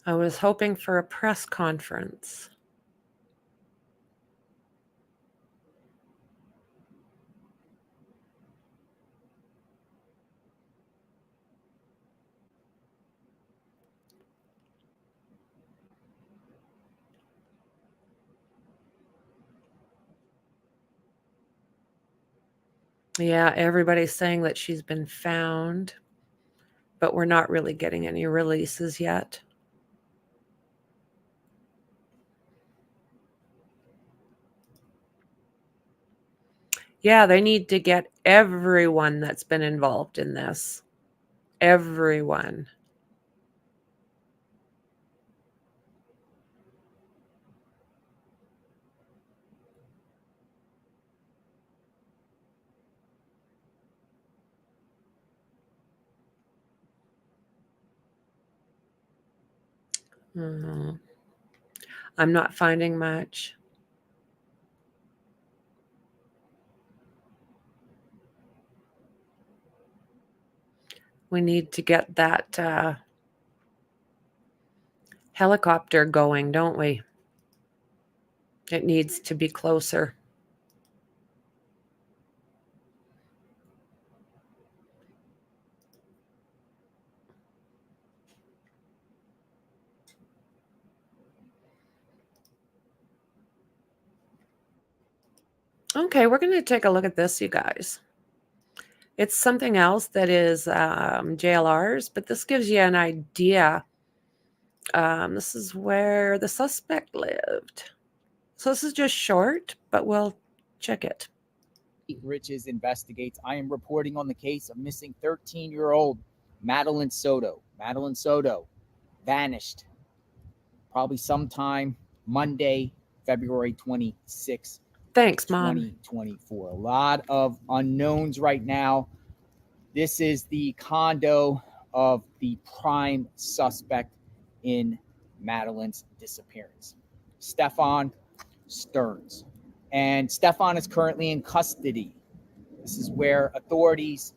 I was hoping for a press conference. Yeah, everybody's saying that she's been found, but we're not really getting any releases yet. Yeah, they need to get everyone that's been involved in this. Everyone. I'm not finding much. We need to get that helicopter going, don't we? It needs to be closer. Okay, we're going to take a look at this, you guys. It's something else that is JLR's, but this gives you an idea. This is where the suspect lived. So this is just short, but we'll check it. GRIZZY'S investigates. I am reporting on the case of missing 13-year-old Madeline Soto. Madeline Soto vanished probably sometime Monday, February 26th. Thanks, Mom. 2024. A lot of unknowns right now. This is the condo of the prime suspect in Madeline's disappearance, Stefan Stearns. And Stefan is currently in custody. This is where authorities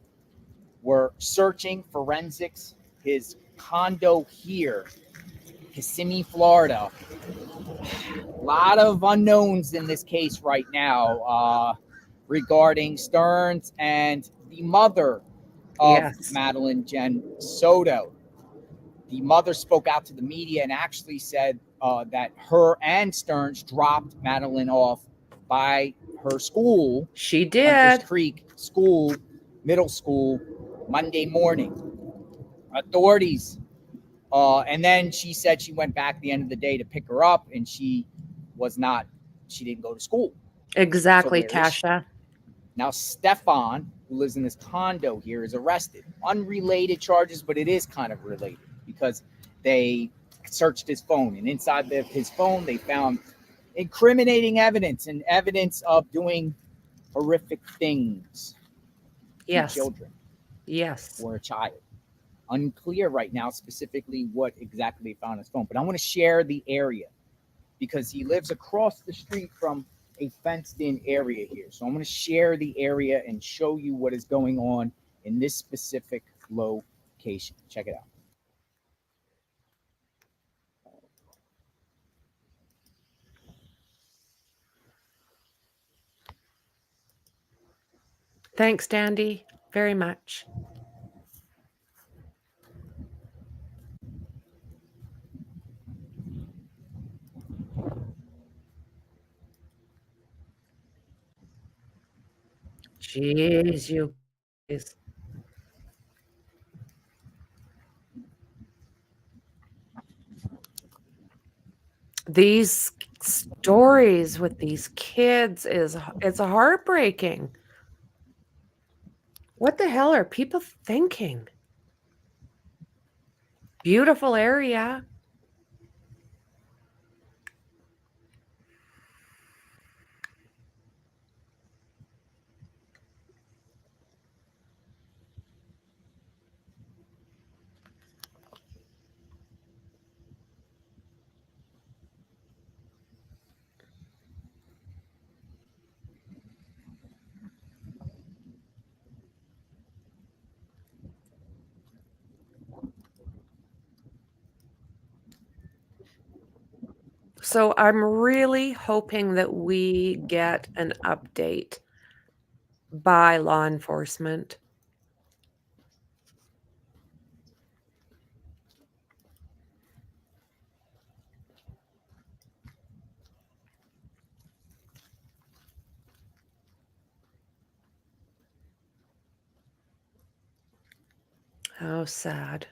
were searching forensics. His condo here, Kissimmee, Florida. A lot of unknowns in this case right now regarding Stearns and the mother of Madeline Jen Soto. The mother spoke out to the media and actually said that her and Stearns dropped Madeline off by her school. She did. Hunters Creek School, middle school, Monday morning. Authorities. And then she said she went back at the end of the day to pick her up, and she didn't go to school. Exactly, So Tasha. Now, Stefan, who lives in this condo here, is arrested. Unrelated charges, but it is kind of related because they searched his phone. And inside his phone, they found incriminating evidence and evidence of doing horrific things to children. Yes. Or a child. Unclear right now specifically what exactly they found on his phone. But I want to share the area because he lives across the street from a fenced-in area here. So I'm going to share the area and show you what is going on in this specific location. Check it out. Thanks, Dandy, very much. Jeez, you guys. These stories with these kids it's heartbreaking. What the hell are people thinking? Beautiful area. So I'm really hoping that we get an update by law enforcement. How sad.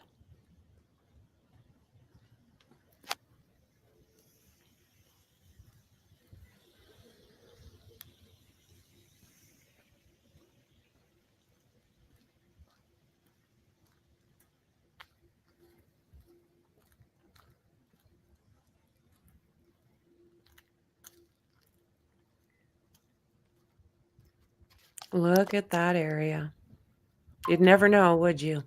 Look at that area. You'd never know, would you?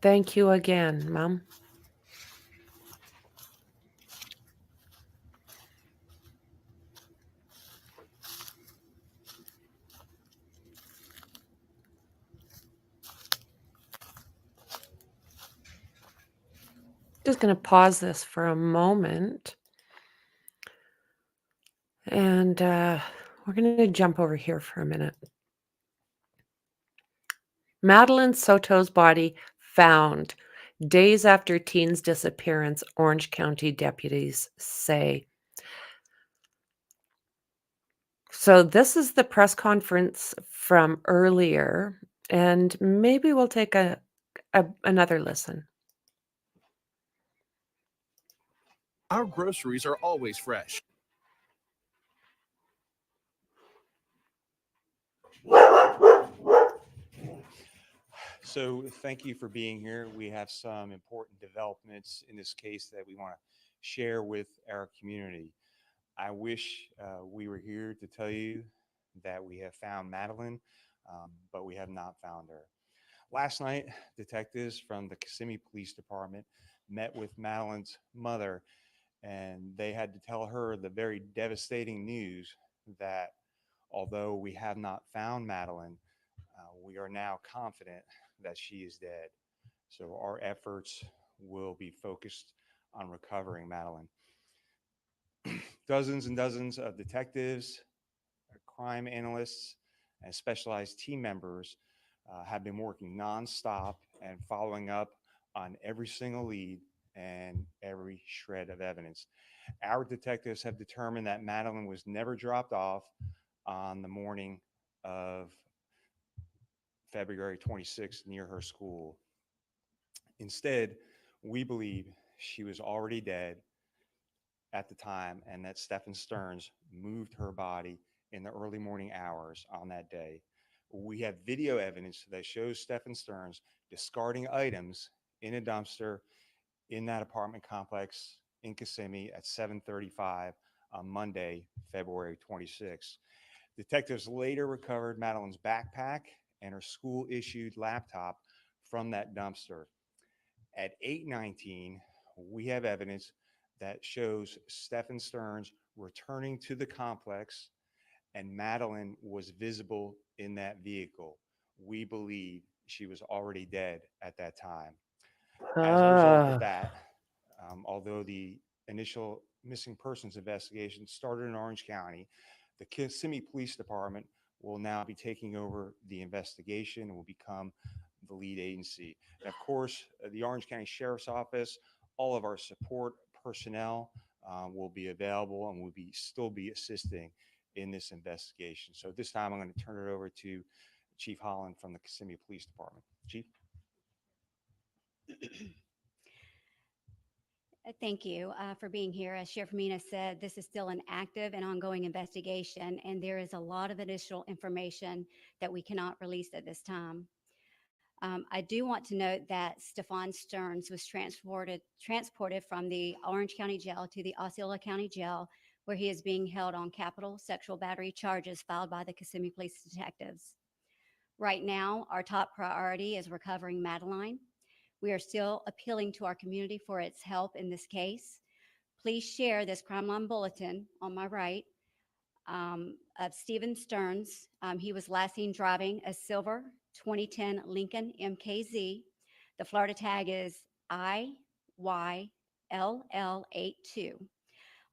Thank you again, Mom. Just going to pause this for a moment. And we're going to jump over here for a minute. Madeline Soto's body found days after teen's disappearance, Orange County deputies say. So this is the press conference from earlier, and maybe we'll take another listen. Our groceries are always fresh. So thank you for being here. We have some important developments in this case that we want to share with our community. I wish we were here to tell you that we have found Madeline, but we have not found her. Last night, detectives from the Kissimmee Police Department met with Madeline's mother, and they had to tell her the very devastating news that although we have not found Madeline, we are now confident that she is dead. So our efforts will be focused on recovering Madeline. Dozens and dozens of detectives, crime analysts, and specialized team members have been working nonstop and following up on every single lead and every shred of evidence. Our detectives have determined that Madeline was never dropped off on the morning of February 26th near her school. Instead, we believe she was already dead at the time and that Stephen Stearns moved her body in the early morning hours on that day. We have video evidence that shows Stephen Stearns discarding items in a dumpster in that apartment complex in Kissimmee at 7:35 on Monday, February 26th. Detectives later recovered Madeline's backpack and her school-issued laptop from that dumpster. At 8:19, we have evidence that shows Stephen Stearns returning to the complex and Madeline was visible in that vehicle. We believe she was already dead at that time. As a result of that, although the initial missing persons investigation started in Orange County, the Kissimmee Police Department will now be taking over the investigation and will become the lead agency. And of course, the Orange County Sheriff's Office, all of our support personnel will be available and will still be assisting in this investigation. So at this time, I'm going to turn it over to Chief Holland from the Kissimmee Police Department. Chief? Thank you for being here. As Sheriff Mina said, this is still an active and ongoing investigation, and there is a lot of additional information that we cannot release at this time. I do want to note that Stephen Stearns was transported from the Orange County Jail to the Osceola County Jail, where he is being held on capital sexual battery charges filed by the Kissimmee Police detectives. Right now, our top priority is recovering Madeline. We are still appealing to our community for its help in this case. Please share this crime line bulletin on my right of Stephen Stearns. He was last seen driving a silver 2010 Lincoln MKZ. The Florida tag is IYLL82.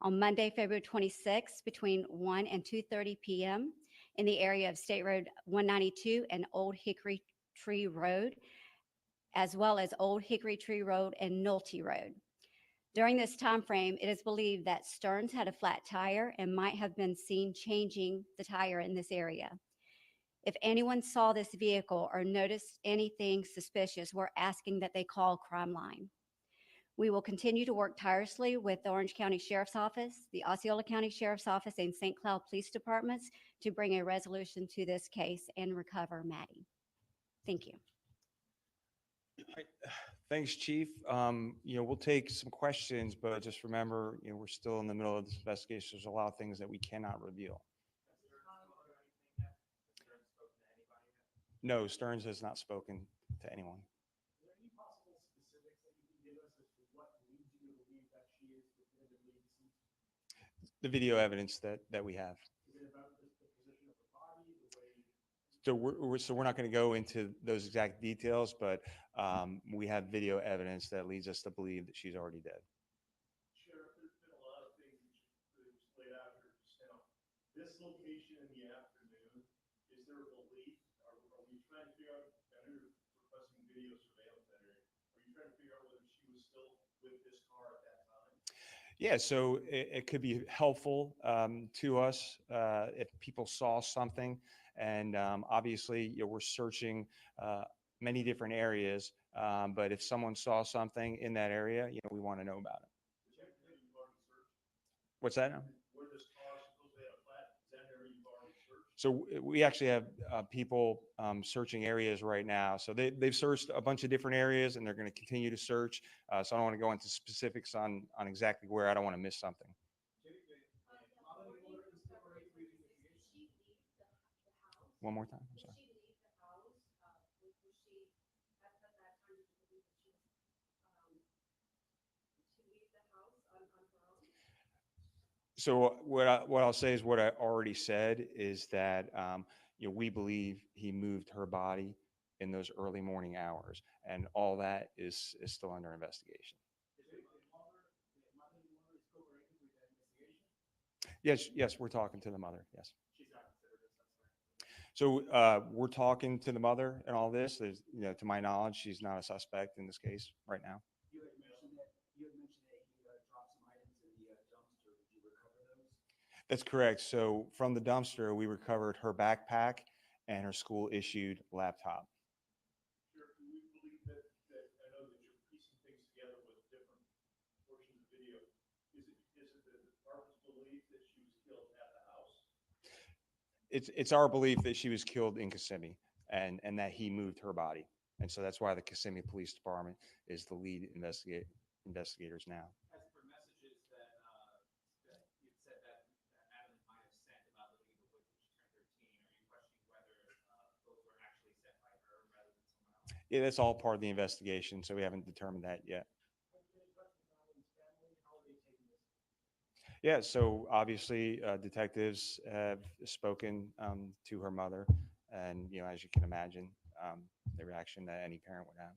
On Monday, February 26th, between 1 and 2:30 p.m. in the area of State Road 192 and Old Hickory Tree Road, as well as Old Hickory Tree Road and Nolte Road. During this time frame, it is believed that Stearns had a flat tire and might have been seen changing the tire in this area. If anyone saw this vehicle or noticed anything suspicious, we're asking that they call Crime Line. We will continue to work tirelessly with the Orange County Sheriff's Office, the Osceola County Sheriff's Office, and St. Cloud Police Departments to bring a resolution to this case and recover Maddie. Thank you. Thanks, Chief. We'll take some questions, but just remember, we're still in the middle of this investigation. There's a lot of things that we cannot reveal. No, Stearns has not spoken to anyone. The video evidence that we have. So we're not going to go into those exact details, but we have video evidence that leads us to believe that she's already dead. Sheriff, there's been a lot of things that you laid out here just now. This location in the afternoon, is there a belief, are we trying to figure out, I know you're requesting video surveillance that area, are you trying to figure out whether she was still with this car at that time? Yeah, so it could be helpful to us if people saw something. And obviously, we're searching many different areas. But if someone saw something in that area, we want to know about it. What's that now? Where this car supposedly had a flat, is that area you've already searched? So we actually have people searching areas right now. So they've searched a bunch of different areas, and they're going to continue to search. So I don't want to go into specifics on exactly where. I don't want to miss something. One more time. I'm sorry. So what I'll say is what I already said is that we believe he moved her body in those early morning hours, and all that is still under investigation. Yes, we're talking to the mother. Yes. So we're talking to the mother and all this. There's, to my knowledge, she's not a suspect in this case right now. You had mentioned that he dropped some items in the dumpster. Did you recover those? That's correct. So from the dumpster, we recovered her backpack and her school-issued laptop. Sheriff, do we believe that I know that you're piecing things together with different portions of video. Is it the department's belief that she was killed at the house? It's our belief that she was killed in Kissimmee and that he moved her body. And so that's why the Kissimmee Police Department is the lead investigators now. As for messages that you said that Madeline might have sent about living in the woods when she turned 13, are you questioning whether those were actually sent by her rather than someone else? Yeah, that's all part of the investigation, so we haven't determined that yet. Yeah, so obviously detectives have spoken to her mother, and as you can imagine, the reaction that any parent would have.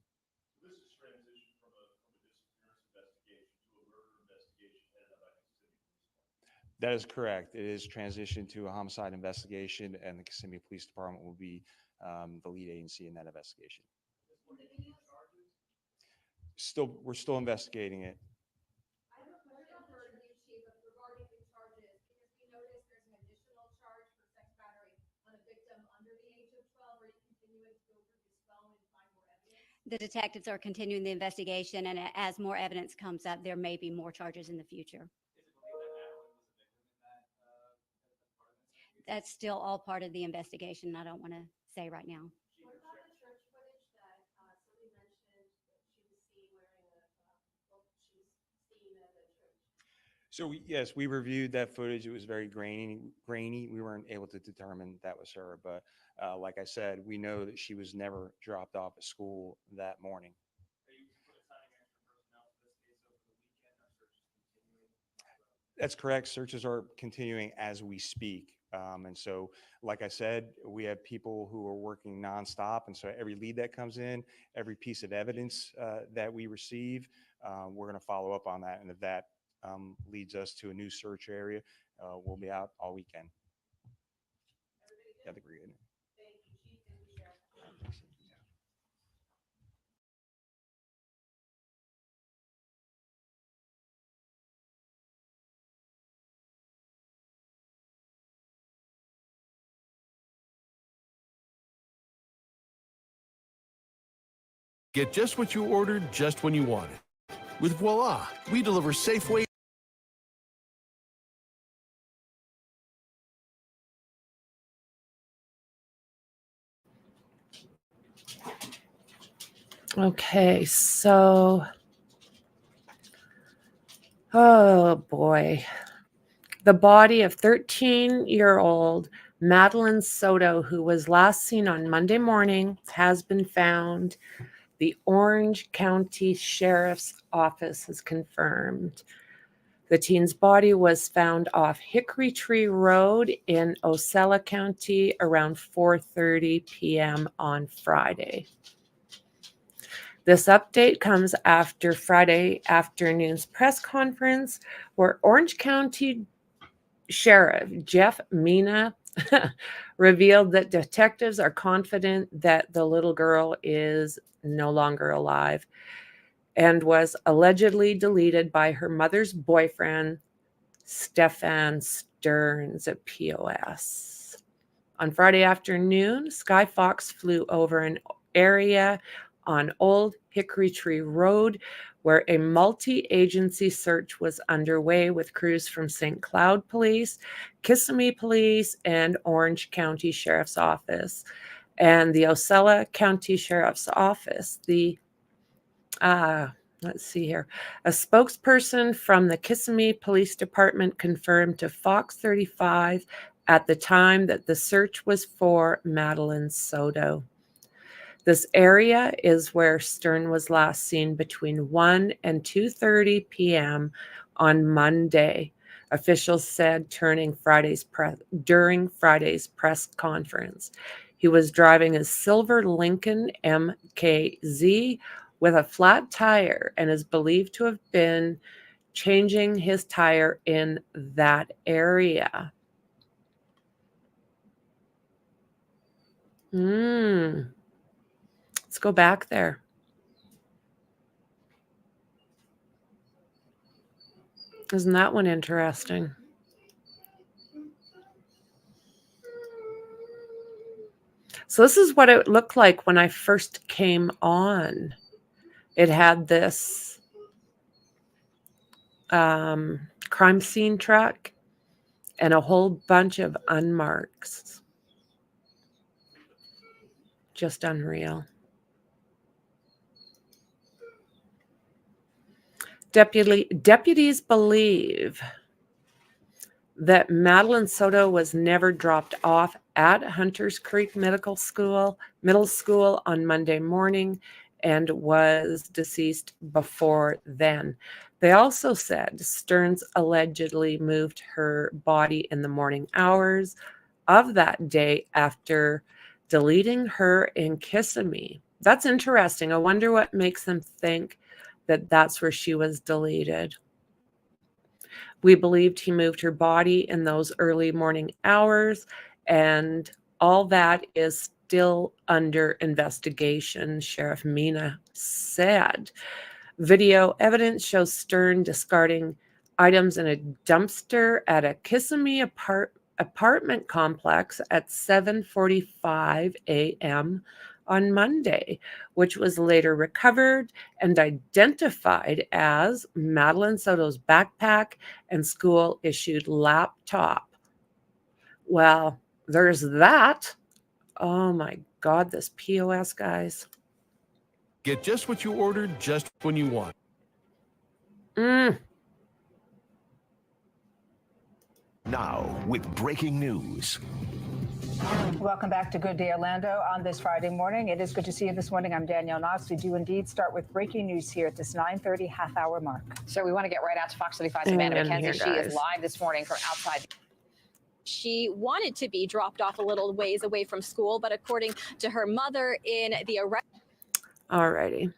So this is transition from a disappearance investigation to a murder investigation headed up by the Kissimmee Police Department. That is correct. It is transitioned to a homicide investigation, and the Kissimmee Police Department will be the lead agency in that investigation. We're still investigating it. I have a question for you, Chief, regarding the charges, because we noticed there's an additional charge for sex battery on a victim under the age of 12. Are you continuing to go through this phone and find more evidence? The detectives are continuing the investigation, and as more evidence comes up, there may be more charges in the future. That's still all part of the investigation. I don't want to say right now. What about the church footage that somebody mentioned that she was seen wearing she was seen at the church? So yes, we reviewed that footage. It was very grainy. We weren't able to determine that was her, but like I said, we know that she was never dropped off at school that morning. Are you assigning extra personnel to this case over the weekend? Are searches continuing? That's correct. Searches are continuing as we speak. And so, like I said, we have people who are working nonstop. And so every lead that comes in, every piece of evidence that we receive, we're going to follow up on that. And if that leads us to a new search area, we'll be out all weekend. Yeah, I think we're good. Thank you, Chief. Thank you, Sheriff. Get just what you ordered just when you want it. With Voila, we deliver Safeway. Okay, so, oh boy. The body of 13-year-old Madeline Soto, who was last seen on Monday morning, has been found. The Orange County Sheriff's Office has confirmed. The teen's body was found off Hickory Tree Road in Ocala County around 4:30 p.m. on Friday. This update comes after Friday afternoon's press conference where Orange County Sheriff Jeff Mina revealed that detectives are confident that the little girl is no longer alive and was allegedly deleted by her mother's boyfriend, Stefan Stearns at POS. On Friday afternoon, Sky Fox flew over an area on Old Hickory Tree Road where a multi-agency search was underway with crews from St. Cloud Police, Kissimmee Police, and Orange County Sheriff's Office. And the Ocala County Sheriff's Office, let's see here. A spokesperson from the Kissimmee Police Department confirmed to Fox 35 at the time that the search was for Madeline Soto. This area is where Stern was last seen between 1 and 2:30 p.m. on Monday, officials said during Friday's press conference. He was driving a silver Lincoln MKZ with a flat tire and is believed to have been changing his tire in that area. Let's go back there. Isn't that one interesting? So this is what it looked like when I first came on. It had this crime scene truck and a whole bunch of unmarks. Just unreal. Deputies believe that Madeline Soto was never dropped off at Hunters Creek Middle School on Monday morning and was deceased before then. They also said Stearns allegedly moved her body in the morning hours of that day after deleting her in Kissimmee. That's interesting. I wonder what makes them think that that's where she was deleted. We believed he moved her body in those early morning hours, and all that is still under investigation, Sheriff Mina said. Video evidence shows Stern discarding items in a dumpster at a Kissimmee apartment complex at 7:45 a.m. on Monday, which was later recovered and identified as Madeline Soto's backpack and school-issued laptop. Well, there's that. Oh my God, this POS, guys. Get just what you ordered, just when you want. Now, with breaking news. Welcome back to Good Day Orlando on this Friday morning. It is good to see you this morning. I'm Danielle Knox. We do indeed start with breaking news here at this 9:30 half-hour mark. So we want to get right out to Fox 35's Amanda McKenzie. She is live this morning from outside. She wanted to be dropped off a little ways away from school, but according to her mother in the arrest. Alrighty.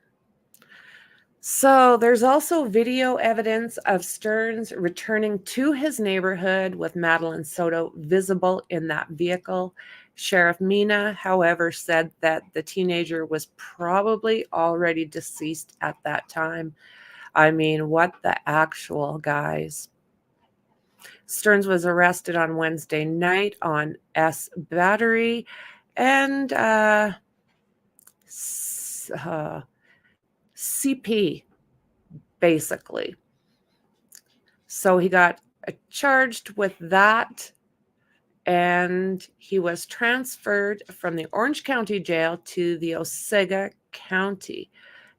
So there's also video evidence of Stearns returning to his neighborhood with Madeline Soto visible in that vehicle. Sheriff Mina, however, said that the teenager was probably already deceased at that time. I mean, what the actual, guys? Stearns was arrested on Wednesday night on S Battery and CP, basically. So he got charged with that, and he was transferred from the Orange County Jail to the Osage County.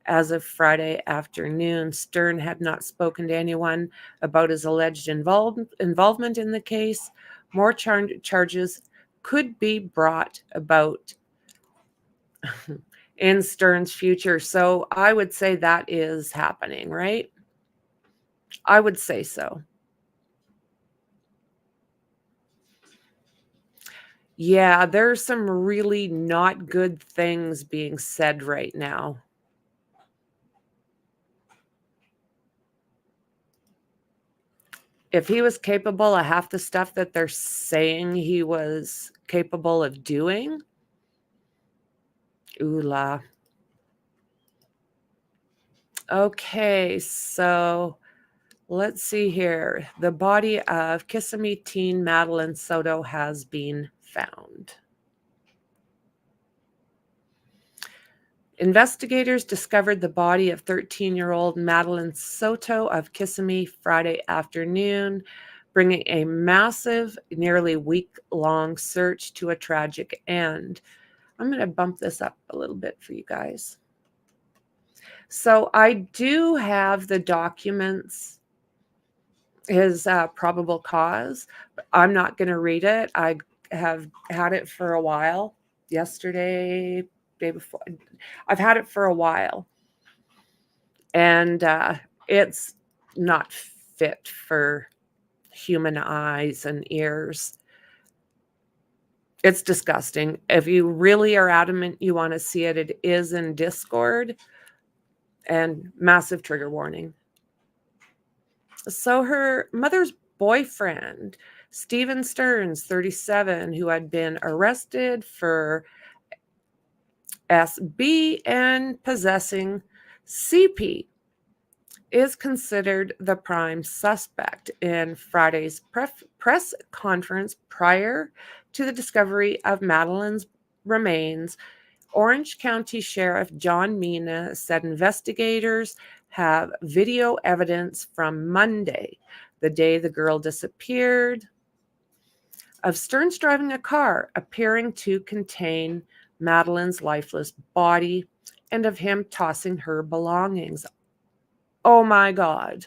As of Friday afternoon, Stern had not spoken to anyone about his alleged involvement in the case. More charges could be brought about in Stern's future. So I would say that is happening, right? I would say so. Yeah, there's some really not good things being said right now. If he was capable of half the stuff that they're saying he was capable of doing, ooh la. Okay, so let's see here. The body of Kissimmee teen Madeline Soto has been found. Investigators discovered the body of 13-year-old Madeline Soto of Kissimmee Friday afternoon, bringing a massive, nearly week-long search to a tragic end. I'm going to bump this up a little bit for you guys. So I do have the documents, his probable cause, but I'm not going to read it. I have had it for a while. Yesterday, day before. I've had it for a while. And it's not fit for human eyes and ears. It's disgusting. If you really are adamant you want to see it, it is in Discord. And massive trigger warning. So her mother's boyfriend, Stephen Stearns, 37, who had been arrested for SB and possessing CP, is considered the prime suspect in Friday's press conference prior to the discovery of Madeline's remains. Orange County Sheriff John Mina said investigators have video evidence from Monday, the day the girl disappeared, of Stearns driving a car appearing to contain Madeline's lifeless body and of him tossing her belongings. Oh my God.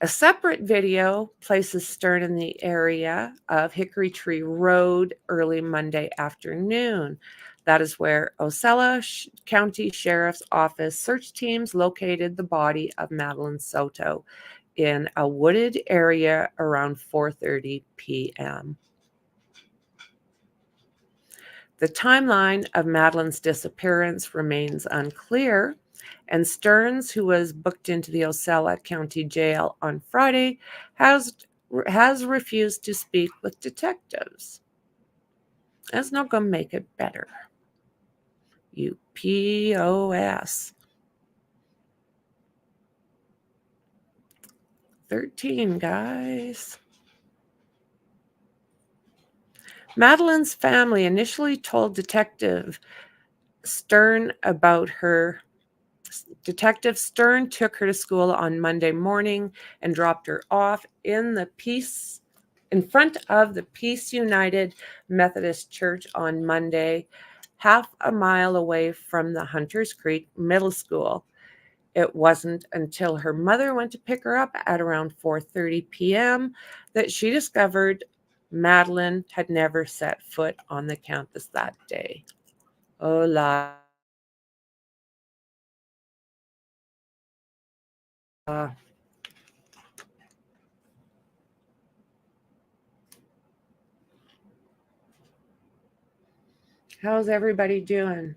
A separate video places Stern in the area of Hickory Tree Road early Monday afternoon. That is where Ocala County Sheriff's Office search teams located the body of Madeline Soto in a wooded area around 4:30 p.m. The timeline of Madeline's disappearance remains unclear, and Stearns, who was booked into the Ocala County Jail on Friday, has refused to speak with detectives. That's not going to make it better. You POS. 13, guys. Madeline's family initially told Detective Stern about her. Detective Stern took her to school on Monday morning and dropped her off in front of the Peace United Methodist Church on Monday, half a mile away from the Hunters Creek Middle School. It wasn't until her mother went to pick her up at around 4:30 p.m. that she discovered Madeline had never set foot on the campus that day. Oh, la. How's everybody doing?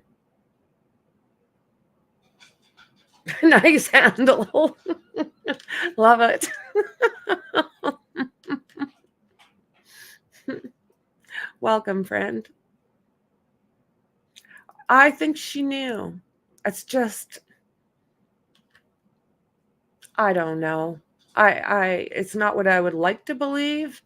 Nice handle. Love it. Welcome, friend. I think she knew. It's just, I don't know. It's not what I would like to believe.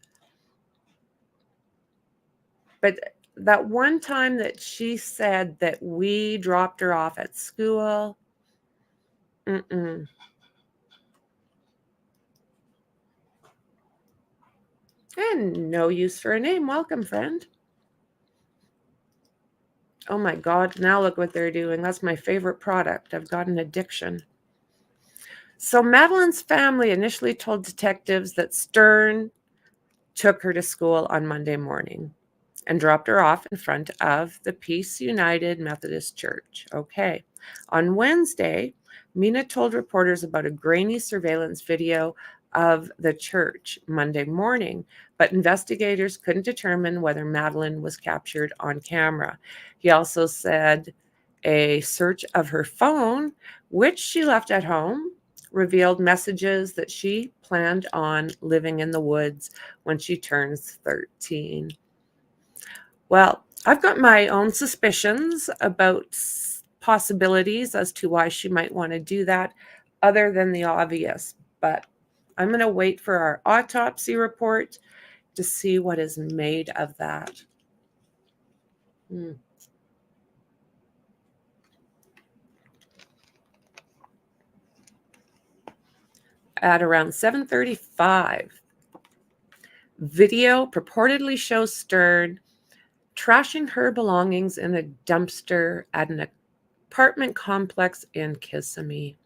But that one time that she said that we dropped her off at school, and no use for a name. Welcome, friend. Oh my God, now look what they're doing. That's my favorite product. I've got an addiction. So Madeline's family initially told detectives that Stern took her to school on Monday morning and dropped her off in front of the Peace United Methodist Church. Okay. On Wednesday, Mina told reporters about a grainy surveillance video of the church Monday morning, but investigators couldn't determine whether Madeline was captured on camera. He also said a search of her phone, which she left at home, revealed messages that she planned on living in the woods when she turns 13. Well, I've got my own suspicions about possibilities as to why she might want to do that, other than the obvious. But I'm going to wait for our autopsy report to see what is made of that. At around 7:35, video purportedly shows Stern trashing her belongings in a dumpster at an apartment complex in Kissimmee.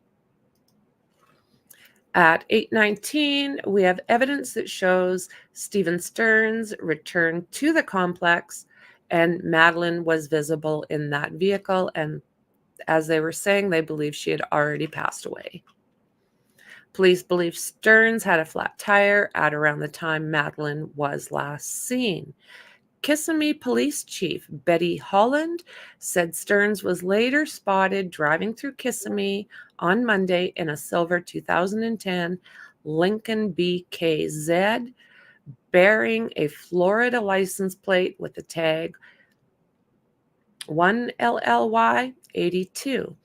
At 8:19, we have evidence that shows Stephen Stearns returned to the complex, and Madeline was visible in that vehicle. And as they were saying, they believe she had already passed away. Police believe Stearns had a flat tire at around the time Madeline was last seen. Kissimmee Police Chief Betty Holland said Stearns was later spotted driving through Kissimmee on Monday in a silver 2010 Lincoln BKZ bearing a Florida license plate with the tag 1LLY82.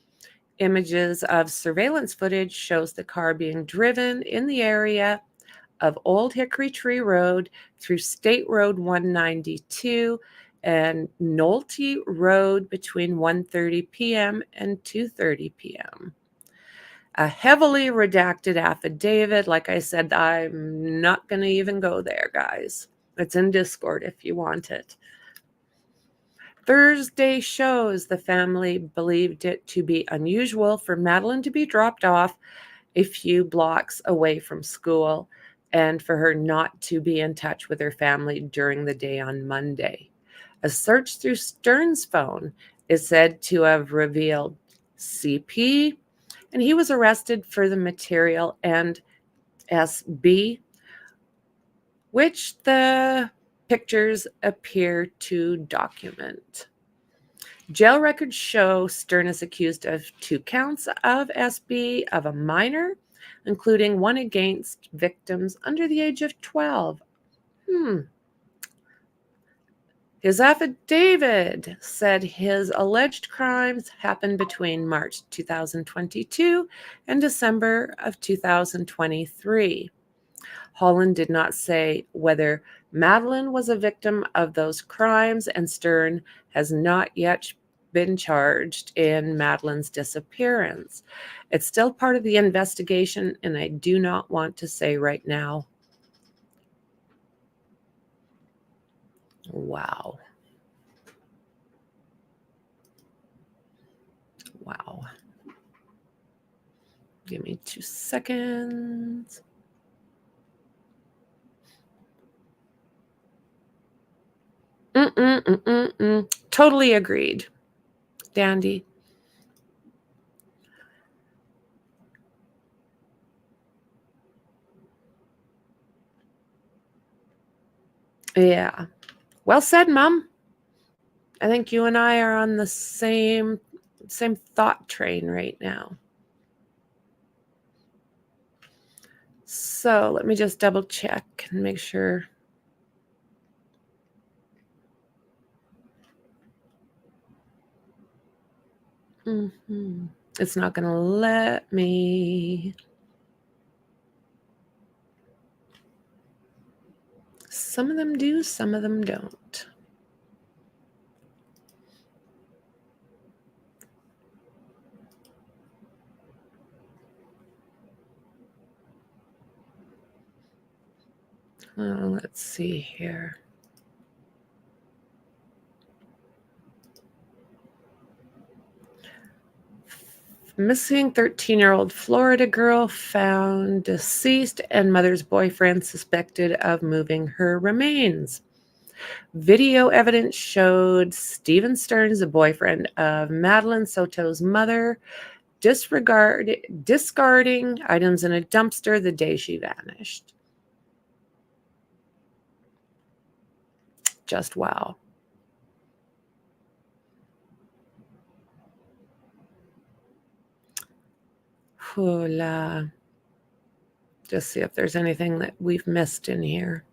Images of surveillance footage shows the car being driven in the area of Old Hickory Tree Road through State Road 192 and Nolte Road between 1:30 p.m. and 2:30 p.m. A heavily redacted affidavit. Like I said, I'm not going to even go there, guys. It's in Discord if you want it. Thursday shows the family believed it to be unusual for Madeline to be dropped off a few blocks away from school and for her not to be in touch with her family during the day on Monday. A search through Stearns' phone is said to have revealed CP, and he was arrested for the material, and SB, which the pictures appear to document. Jail records show Stern is accused of 2 counts of SB of a minor, including one against victims under the age of 12. His affidavit said his alleged crimes happened between March 2022 and December of 2023. Holland did not say whether Madeline was a victim of those crimes, and Stern has not yet been charged in Madeline's disappearance. It's still part of the investigation, and I do not want to say right now. Wow. Wow. Give me 2 seconds. Totally agreed. Dandy. Yeah. Well said, Mom. I think you and I are on the same thought train right now. So let me just double check and make sure. It's not going to let me. Some of them do, some of them don't. Let's see here. Missing 13-year-old Florida girl found deceased and mother's boyfriend suspected of moving her remains. Video evidence showed Stephen Stearns, the boyfriend of Madeline Soto's mother, discarding items in a dumpster the day she vanished. Just wow. Hula. Just see if there's anything that we've missed in here.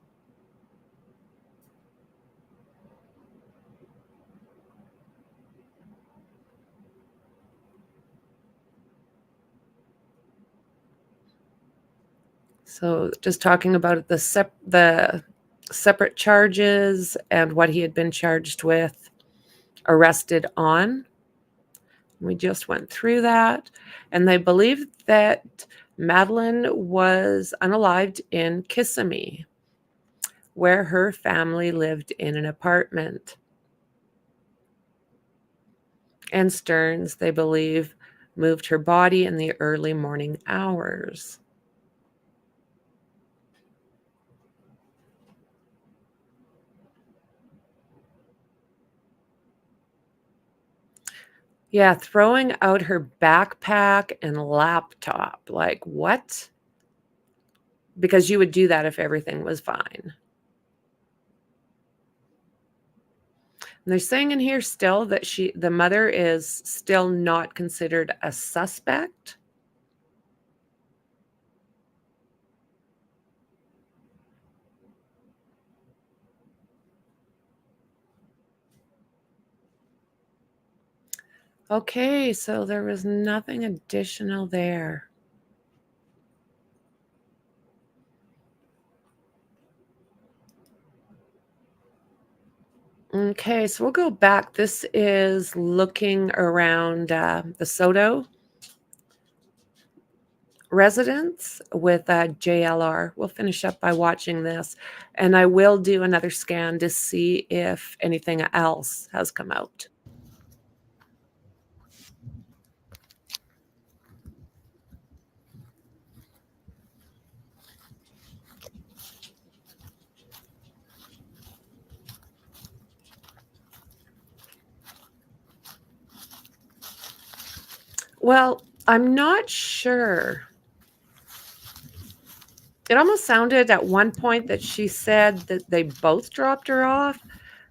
So just talking about the separate charges and what he had been charged with, arrested on. We just went through that. And they believe that Madeline was unalived in Kissimmee, where her family lived in an apartment. And Stearns, they believe, moved her body in the early morning hours. Yeah, throwing out her backpack and laptop. Like, what? Because you would do that if everything was fine. And they're saying in here still that the mother is still not considered a suspect. Okay, so there was nothing additional there. Okay, so we'll go back. This is looking around the Soto residence with JLR. We'll finish up by watching this, and I will do another scan to see if anything else has come out. Well, I'm not sure. It almost sounded at one point that she said that they both dropped her off.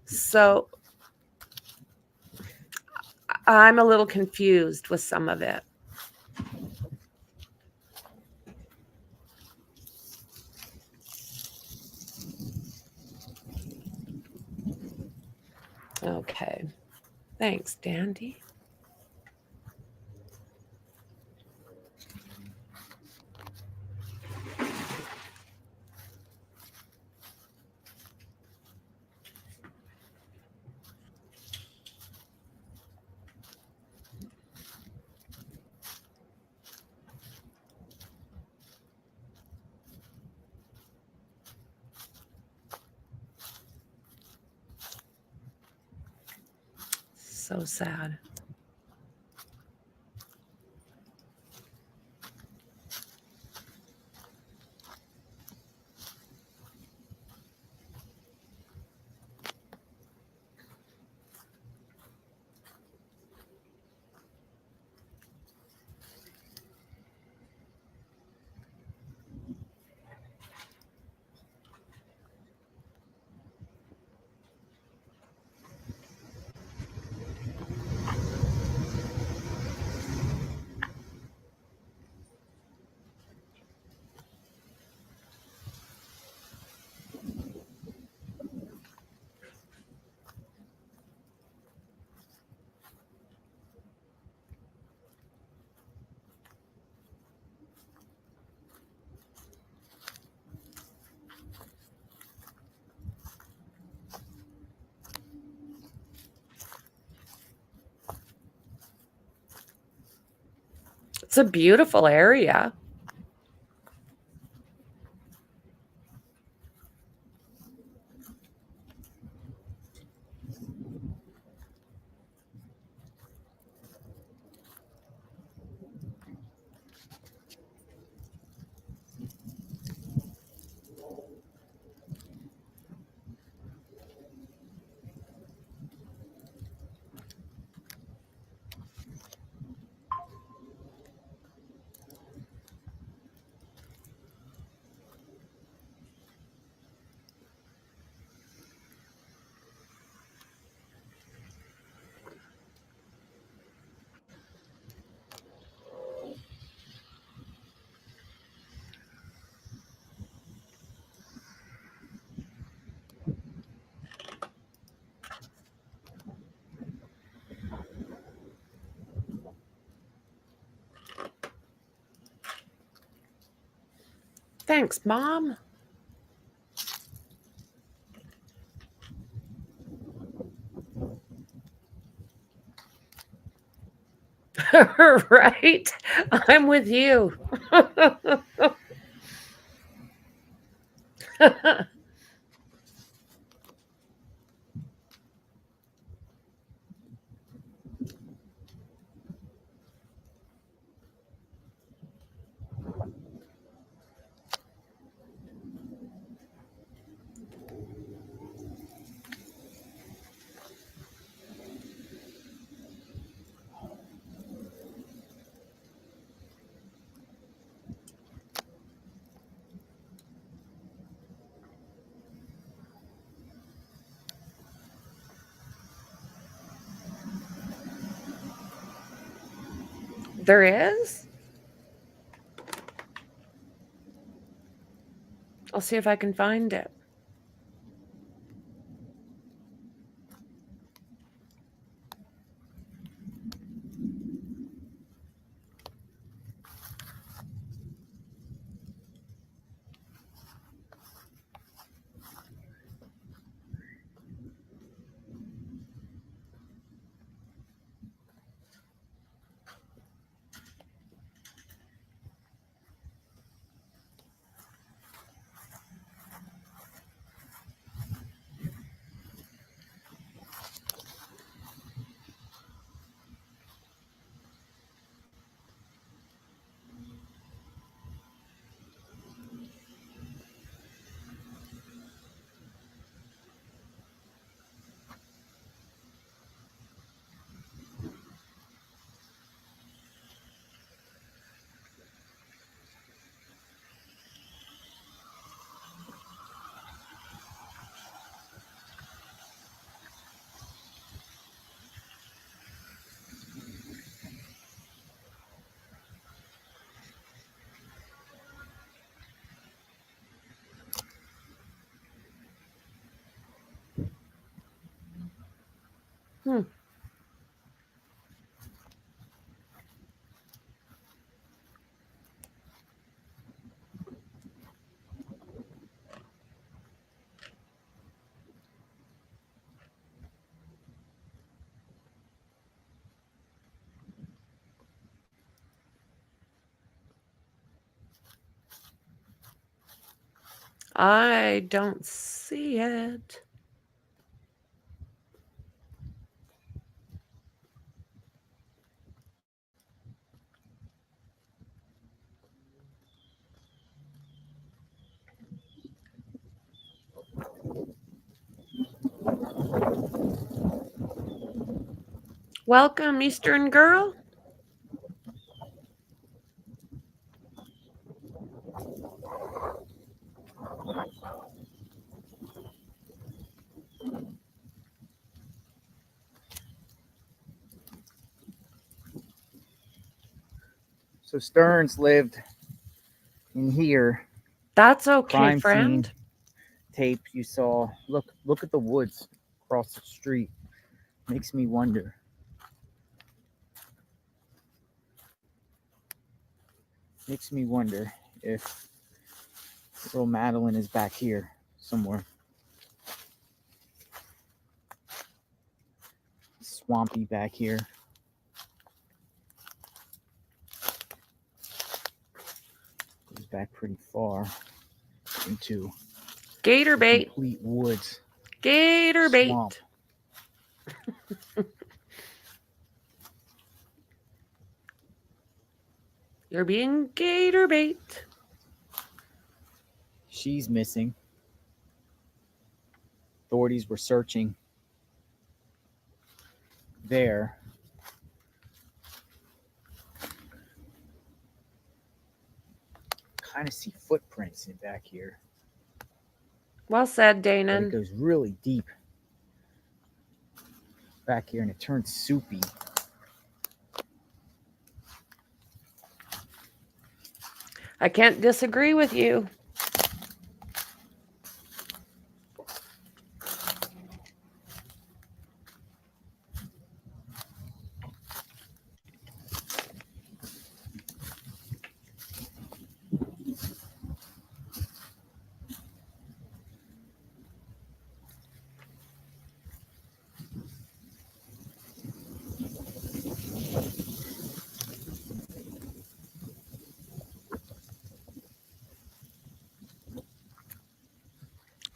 So I'm a little confused with some of it. Okay. Thanks, Dandy. So sad. It's a beautiful area. Thanks, Mom. Right? I'm with you. There is? I'll see if I can find it. I don't see it. Welcome, Eastern Girl. So Stearns lived in here. That's okay, Crime friend. scene tape you saw. Look at the woods across the street. Makes me wonder. Makes me wonder if little Madeline is back here somewhere. Swampy back here. Goes back pretty far into Gator bait. complete woods. Gator bait. Swamp. You're being gator bait. She's missing. Authorities were searching there. Kind of see footprints in back here. Well said, But it Danon. goes really deep back here and it turns soupy. I can't disagree with you.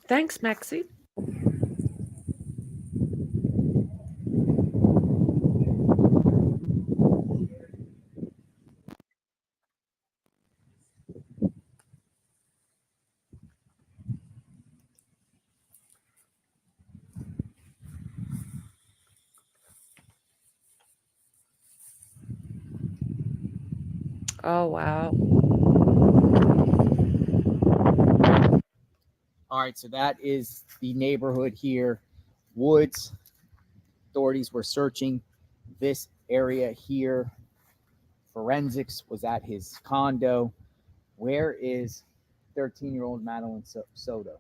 Thanks, Maxie. Oh, wow. All right, so that is the neighborhood here. Woods. Authorities were searching this area here. Forensics was at his condo. Where is 13-year-old Madeline Soto?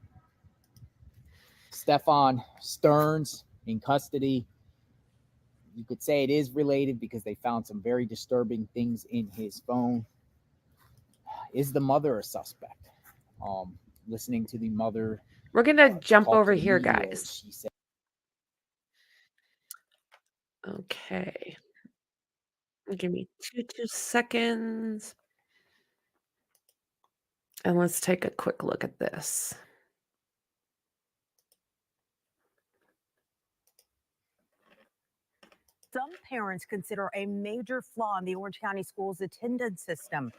Stefan Stearns in custody. You could say it is related because they found some very disturbing things in his phone. Is the mother a suspect? Listening to the mother. We're going to jump talk over to the here, media, guys. She said, Okay. Give me two seconds. And let's take a quick look at this. Some parents consider a major flaw in the Orange County Schools attendance system.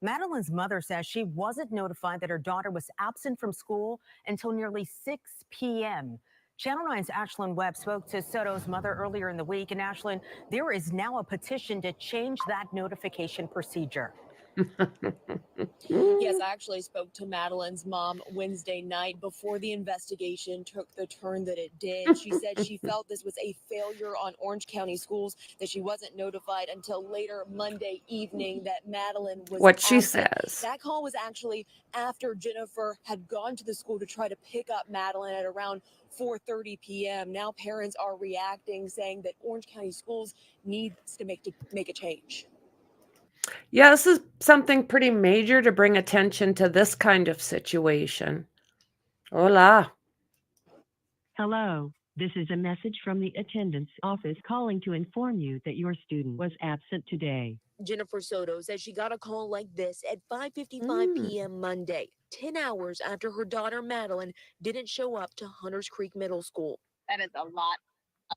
Madeline's mother says she wasn't notified that her daughter was absent from school until nearly 6 p.m. Channel 9's Ashlyn Webb spoke to Soto's mother earlier in the week. And Ashlyn, there is now a petition to change that notification procedure. Yes, I actually spoke to Madeline's mom Wednesday night before the investigation took the turn that it did. She said she felt this was a failure on Orange County Schools, that she wasn't notified until later Monday evening that Madeline was What she absent. says. That call was actually after Jennifer had gone to the school to try to pick up Madeline at around 4:30 p.m. Now parents are reacting, saying that Orange County Schools needs to make a change. Yeah, this is something pretty major to bring attention to this kind of situation. Hola. Hello, this is a message from the attendance office calling to inform you that your student was absent today. Jennifer Soto says she got a call like this at 5:55 p.m. Monday, 10 hours after her daughter Madeline didn't show up to Hunters Creek Middle School. That is a lot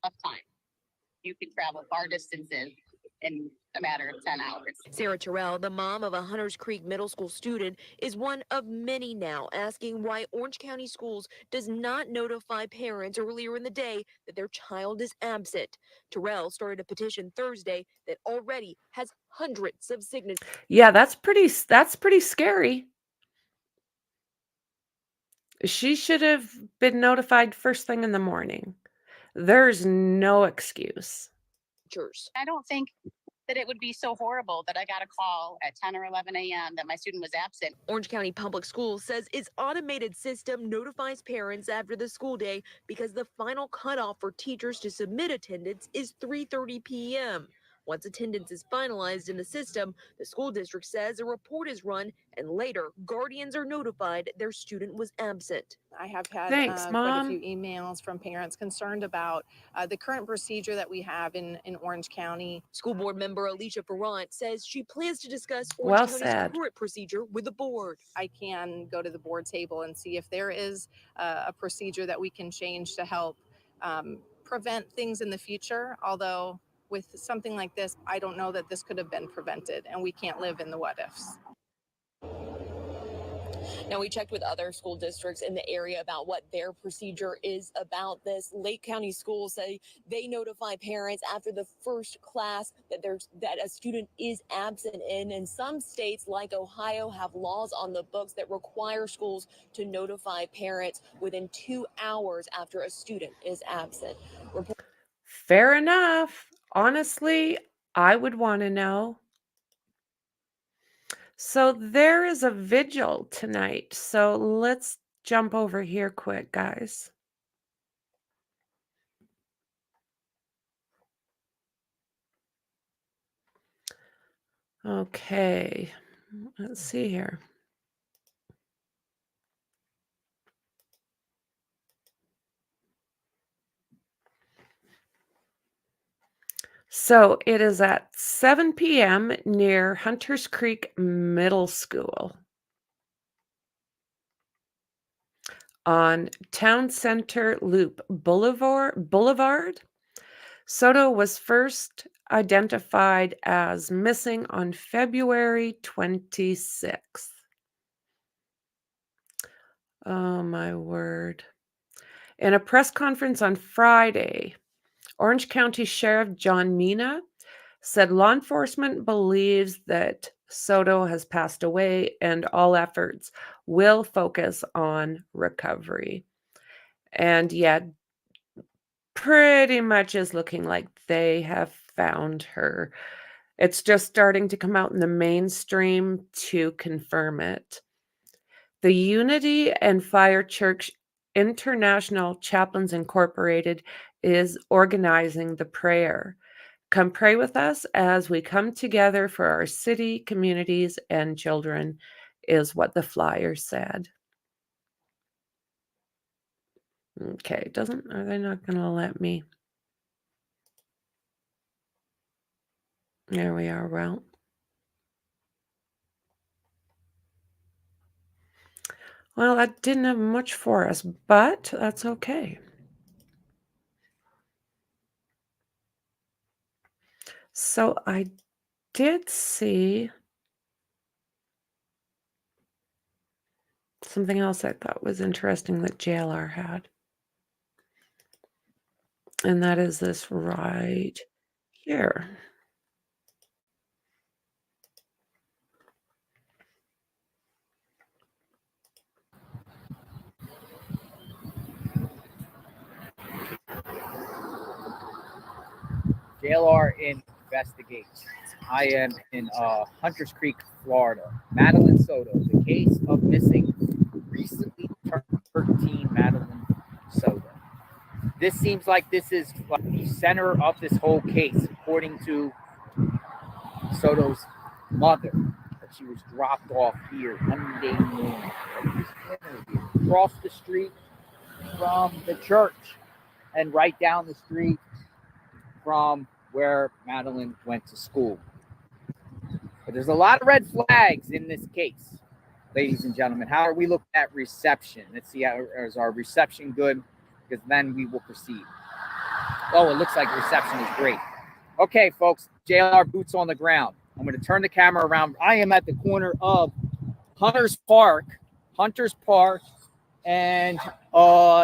of time. You can travel far distances in a matter of 10 hours. Sarah Terrell, the mom of a Hunters Creek Middle School student, is one of many now asking why Orange County Schools does not notify parents earlier in the day that their child is absent. Terrell started a petition Thursday that already has hundreds of signatures. Yeah, that's pretty scary. She should have been notified first thing in the morning. There's no excuse. I don't think that it would be so horrible that I got a call at 10 or 11 a.m. that my student was absent. Orange County Public Schools says its automated system notifies parents after the school day because the final cutoff for teachers to submit attendance is 3:30 p.m. Once attendance is finalized in the system, the school district says a report is run and later guardians are notified their student was absent. I have had Thanks, quite a Mom. few emails from parents concerned about the current procedure that we have in Orange County. School board member Alicia Ferrant says she plans to discuss Well Orange County's said. current procedure with the board. I can go to the board table and see if there is a procedure that we can change to help prevent things in the future. Although with something like this, I don't know that this could have been prevented, and we can't live in the what ifs. Now, we checked with other school districts in the area about what their procedure is about this. Lake County schools say they notify parents after the first class that a student is absent in. And some states like Ohio have laws on the books that require schools to notify parents within 2 hours after a student is absent. Fair enough. Honestly, I would want to know. So there is a vigil tonight. So let's jump over here quick, guys. Okay, let's see here. So it is at 7 p.m. near Hunters Creek Middle School. on Town Center Loop Boulevard. Soto was first identified as missing on February 26th. Oh, my word. In a press conference on Friday, Orange County Sheriff John Mina said law enforcement believes that Soto has passed away and all efforts will focus on recovery. And yet, pretty much is looking like they have found her. It's just starting to come out in the mainstream to confirm it. The Unity and Fire Church International Chaplains Incorporated is organizing the prayer. Come pray with us as we come together for our city, communities, and children, is what the flyer said. Okay, are they not going to let me? There we are. Well, that didn't have much for us, but that's okay. So I did see something else I thought was interesting that JLR had. And that is this right here. JLR investigates. I am in Hunters Creek, Florida. Madeline Soto, the case of missing recently turned 13 Madeline Soto. This seems like this is the center of this whole case, according to Soto's mother, that she was dropped off here Monday morning, across the street from the church and right down the street from where Madeline went to school. But there's a lot of red flags in this case, ladies and gentlemen. How are we looking at reception? Let's see, is our reception good? Because then we will proceed. Oh, it looks like reception is great. Okay, folks, JLR boots on the ground. I'm going to turn the camera around. I am at the corner of Hunters Park, and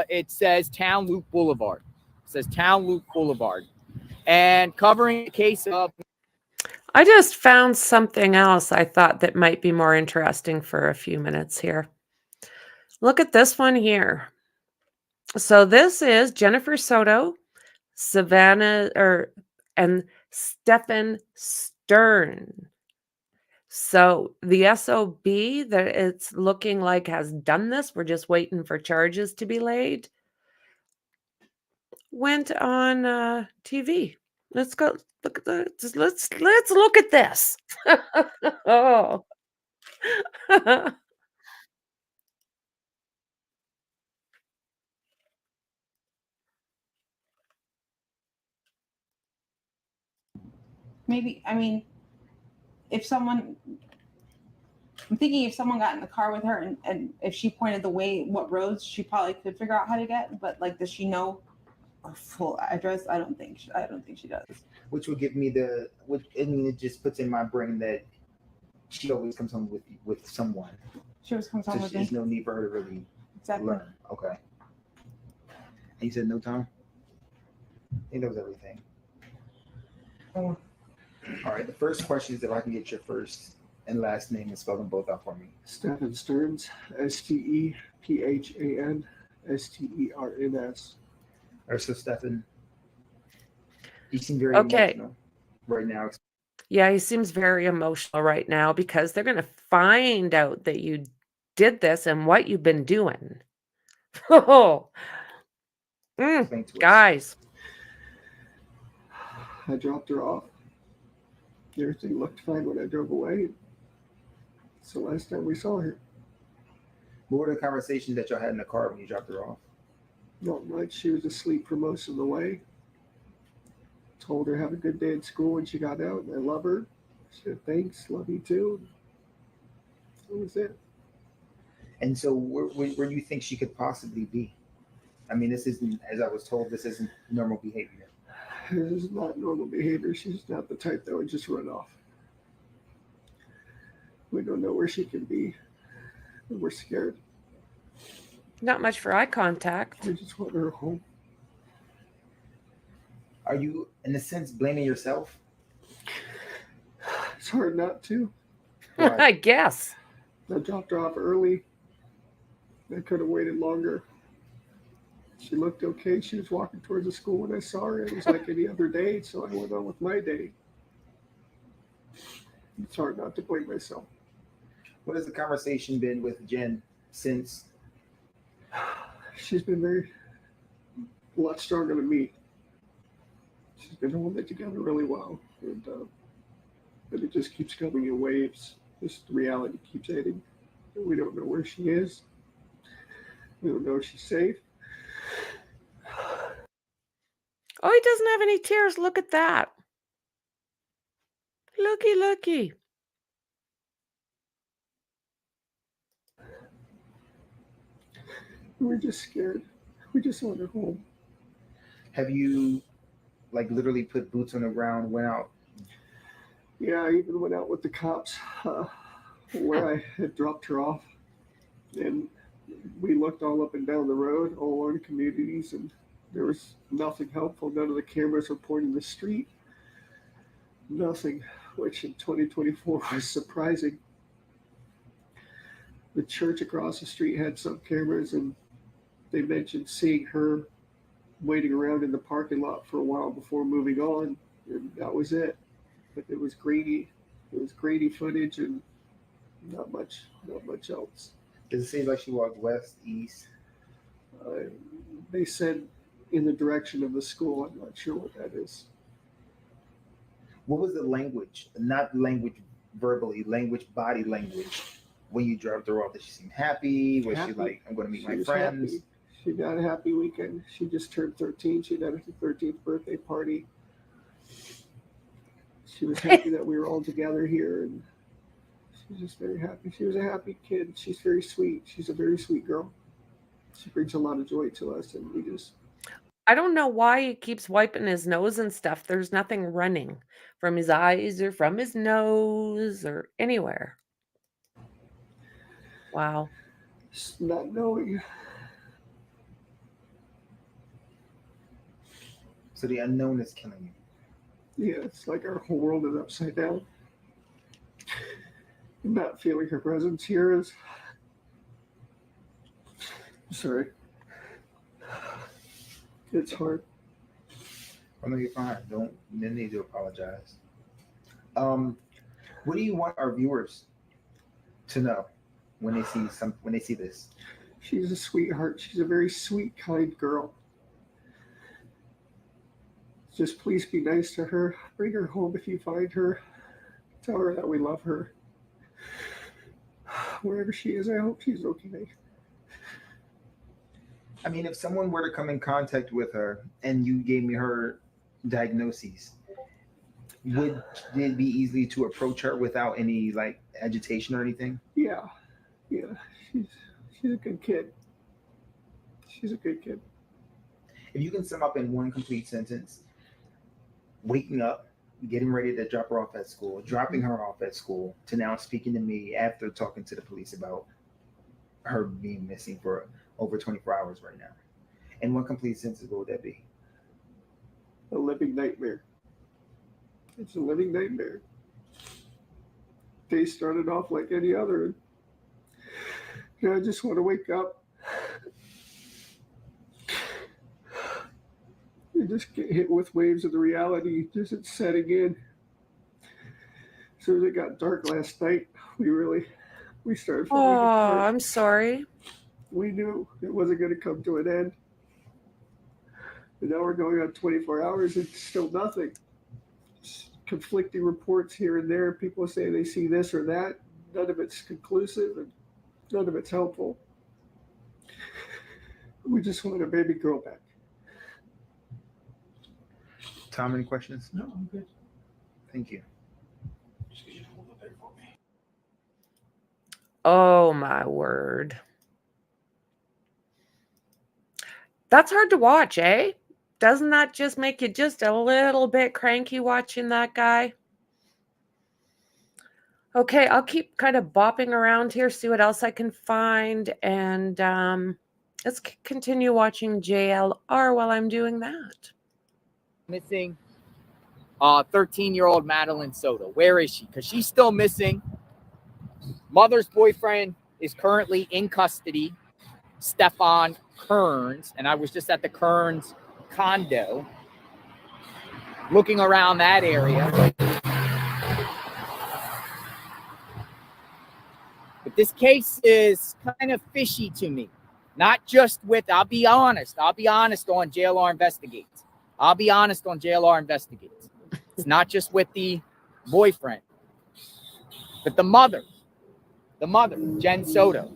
it says Town Loop Boulevard. It says Town Loop Boulevard. And covering the case of... I just found something else I thought that might be more interesting for a few minutes here. Look at this one here. So this is Jennifer Soto, and Stephen Stern. So the SOB that it's looking like has done this, we're just waiting for charges to be laid, went on TV. Let's go look at let's look at this. Oh. Maybe, I mean, I'm thinking if someone got in the car with her and if she pointed the way, what roads, she probably could figure out how to get, but like, does she know her full address? I don't think she does. Which would give me it just puts in my brain that she always comes home with someone. She always comes home with me. There's no need for her to really learn. Okay. And you said no time? He knows everything. All right, the first question is if I can get your first and last name and spell them both out for me. Stephen Stearns, STEPHAN STERNS. All right, so Stephen, you seem very emotional right now. Yeah, he seems very emotional right now because they're going to find out that you did this and what you've been doing. Oh, guys. I dropped her off. Everything looked fine when I drove away. It's the last time we saw her. What were the conversations that y'all had in the car when you dropped her off? Not much. She was asleep for most of the way. Told her have a good day at school when she got out. I love her. She said thanks, love you too. That was it. And so where do you think she could possibly be? I mean, this isn't, as I was told, this isn't normal behavior. This is not normal behavior. She's not the type that would just run off. We don't know where she can be. And we're scared. Not much for eye contact. We just want her home. Are you, in a sense, blaming yourself? It's hard not to. I guess. I dropped her off early. I could have waited longer. She looked okay. She was walking towards the school when I saw her. It was like any other day, so I went on with my day. It's hard not to blame myself. What has the conversation been with Jen since? She's been a lot stronger than me. She's been holding it together really well. And it just keeps coming in waves. This reality keeps hitting. We don't know where she is. We don't know if she's safe. Oh, he doesn't have any tears. Look at that. Looky. We're just scared. We just want her home. Have you, like, literally put boots on the ground, went out? Yeah, I even went out with the cops where I had dropped her off. And we looked all up and down the road, all along the communities, and there was nothing helpful. None of the cameras were pointing the street. Nothing, which in 2024 was surprising. The church across the street had some cameras, and they mentioned seeing her waiting around in the parking lot for a while before moving on, and that was it. But it was grainy. It was grainy footage, and not much else. Does it seem like she walked west, east? They said in the direction of the school. I'm not sure what that is. What was the language? Not language verbally, body language. When you dropped her off, did she seem happy? Was she like, I'm going to meet my friends? Happy. She had a happy weekend. She just turned 13. She had her 13th birthday party. She was happy that we were all together here, and she's just very happy. She was a happy kid. She's very sweet. She's a very sweet girl. She brings a lot of joy to us, and we just... I don't know why he keeps wiping his nose and stuff. There's nothing running from his eyes or from his nose or anywhere. Wow. Just not knowing. So the unknown is killing you. Yeah, it's like our whole world is upside down. Not feeling her presence here is... Sorry. It's hard. I know you're fine. Don't need to apologize. What do you want our viewers to know when they see this? She's a sweetheart. She's a very sweet, kind girl. Just please be nice to her. Bring her home if you find her. Tell her that we love her. Wherever she is, I hope she's okay. I mean, if someone were to come in contact with her and you gave me her diagnoses, would it be easy to approach her without any like agitation or anything? Yeah. She's a good kid. She's a good kid. If you can sum up in one complete sentence, waking up, getting ready to drop her off at school, dropping her off at school, to now speaking to me after talking to the police about her being missing for over 24 hours right now. In one complete sentence, what would that be? A living nightmare. It's a living nightmare. Day started off like any other. I just want to wake up and just get hit with waves of the reality. Just it's setting in. As soon as it got dark last night, we started falling apart. I'm sorry. We knew it wasn't going to come to an end. And now we're going on 24 hours and still nothing. Conflicting reports here and there. People say they see this or that. None of it's conclusive and none of it's helpful. We just want a baby girl back. Tom, any questions? No, I'm good. Thank you. Oh my word. That's hard to watch, eh? Doesn't that just make you just a little bit cranky watching that guy? Okay, I'll keep kind of bopping around here, see what else I can find, and let's continue watching JLR while I'm doing that. Missing 13-year-old Madeline Soto. Where is she? Because she's still missing. Mother's boyfriend is currently in custody, Stefan Kearns, and I was just at the Kearns condo looking around that area. But this case is kind of fishy to me. Not just with, I'll be honest on JLR Investigates. I'll be honest on JLR Investigates. It's not just with the boyfriend, but the mother, Jen Soto.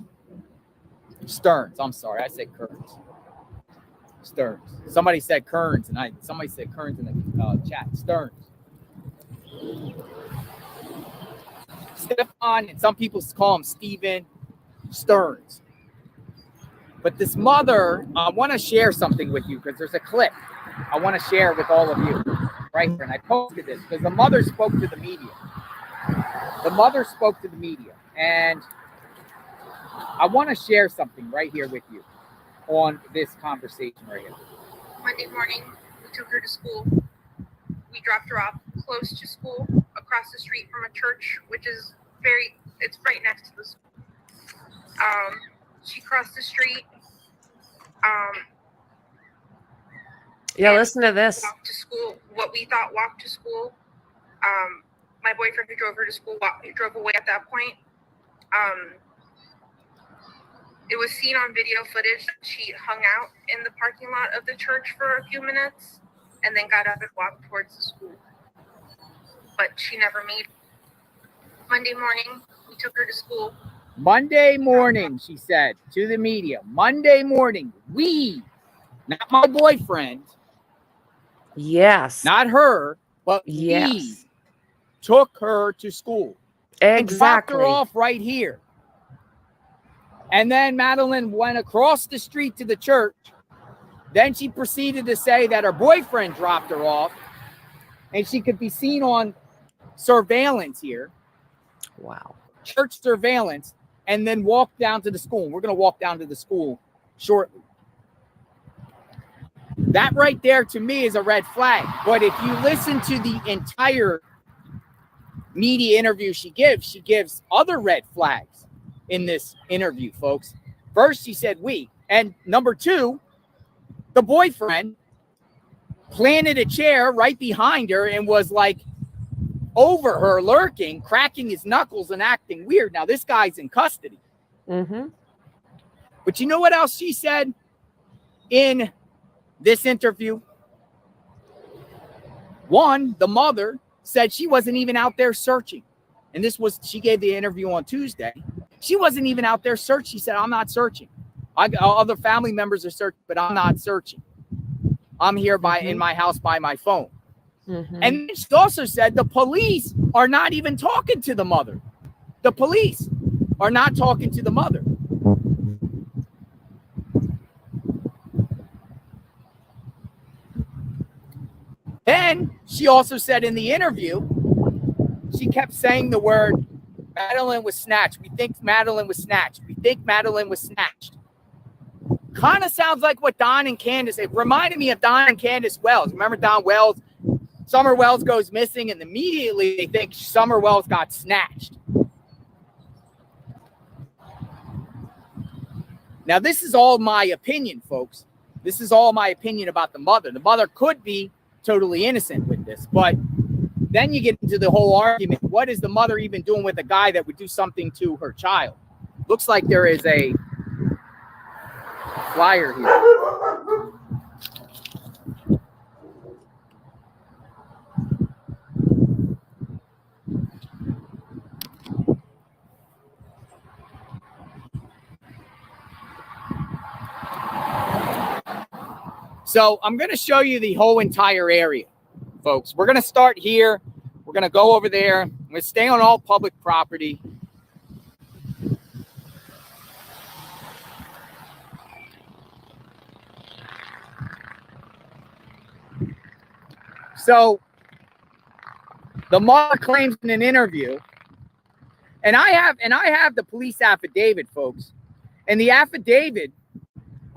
Stearns, I'm sorry, I said Kearns. Stearns. Somebody said Kearns, and somebody said Kearns in the chat. Stearns. Stefan, and some people call him Steven Stearns. But this mother, I want to share something with you because there's a clip I want to share with all of you right here. And I posted this because the mother spoke to the media. And I want to share something right here with you on this conversation right here. Monday morning, we took her to school. We dropped her off close to school, across the street from a church, which is it's right next to the school. She crossed the street. Yeah, listen to this. Walked to school, what we thought walked to school. My boyfriend who drove her to school drove away at that point. It was seen on video footage that she hung out in the parking lot of the church for a few minutes and then got up and walked towards the school. But she never made it. Monday morning, we took her to school. Monday morning, she said to the media, Monday morning, we, not my boyfriend. Yes. Not her, but yes. we took her to school. Exactly. And dropped her off right here. And then Madeline went across the street to the church. Then she proceeded to say that her boyfriend dropped her off. And she could be seen on surveillance here. Wow. Church surveillance. And then walked down to the school. We're going to walk down to the school shortly. That right there to me is a red flag. But if you listen to the entire media interview she gives other red flags in this interview, folks. First, she said we. And number two, the boyfriend planted a chair right behind her and was like over her, lurking, cracking his knuckles and acting weird. Now, this guy's in custody. Mm-hmm. But you know what else she said in this interview? One, the mother said she wasn't even out there searching. And she gave the interview on Tuesday. She wasn't even out there searching. She said, I'm not searching. Other family members are searching, but I'm not searching. I'm here in my house by my phone. Mm-hmm. And she also said the police are not even talking to the mother. The police are not talking to the mother. Then she also said in the interview, she kept saying the word, Madeline was snatched. We think Madeline was snatched. We think Madeline was snatched. Kind of sounds like what Don and Candace, it reminded me of Don and Candace Wells. Remember Don Wells? Summer Wells goes missing and immediately they think Summer Wells got snatched. Now, this is all my opinion, folks. This is all my opinion about the mother. The mother could be totally innocent with this, but then you get into the whole argument. What is the mother even doing with a guy that would do something to her child? Looks like there is a flyer here. So I'm going to show you the whole entire area, folks. We're going to start here. We're going to go over there. I'm going to stay on all public property. So the mother claims in an interview, and I have the police affidavit, folks. And the affidavit,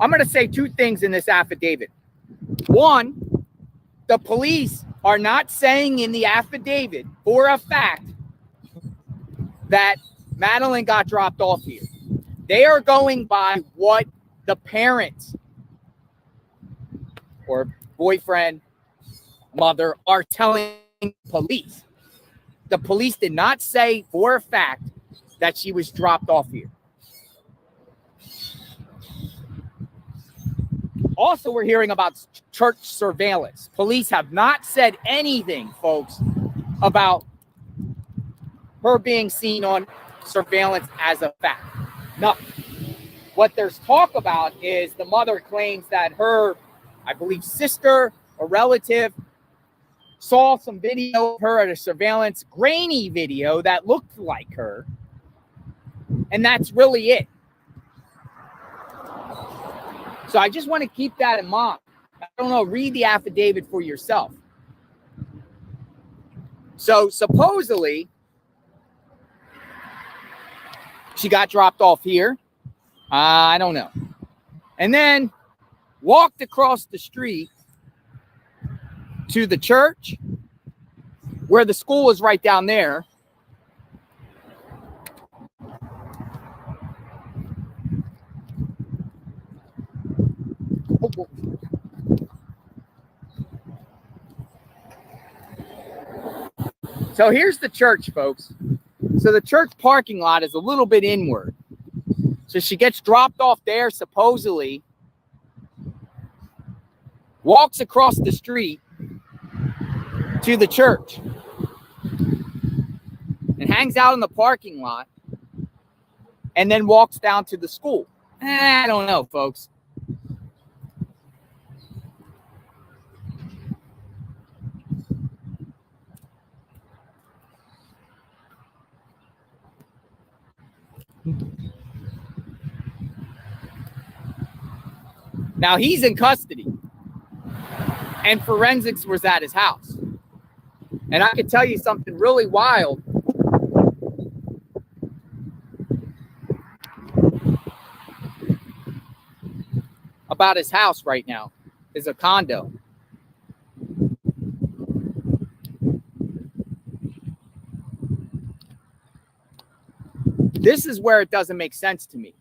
I'm going to say two things in this affidavit. One, the police are not saying in the affidavit for a fact that Madeline got dropped off here. They are going by what the parents or boyfriend, mother are telling police. The police did not say for a fact that she was dropped off here. Also, we're hearing about church surveillance. Police have not said anything, folks, about her being seen on surveillance as a fact. Nothing. What there's talk about is the mother claims that her, I believe, sister or relative saw some video of her at a surveillance, grainy video that looked like her. And that's really it. So I just want to keep that in mind. I don't know, read the affidavit for yourself. So supposedly, she got dropped off here. I don't know. And then walked across the street to the church, where the school is right down there. So here's the church, folks. So the church parking lot is a little bit inward. So she gets dropped off there, supposedly, walks across the street to the church and hangs out in the parking lot and then walks down to the school. I don't know, folks. Now he's in custody, and forensics was at his house. And I can tell you something really wild. About his house right now is a condo. This is where it doesn't make sense to me.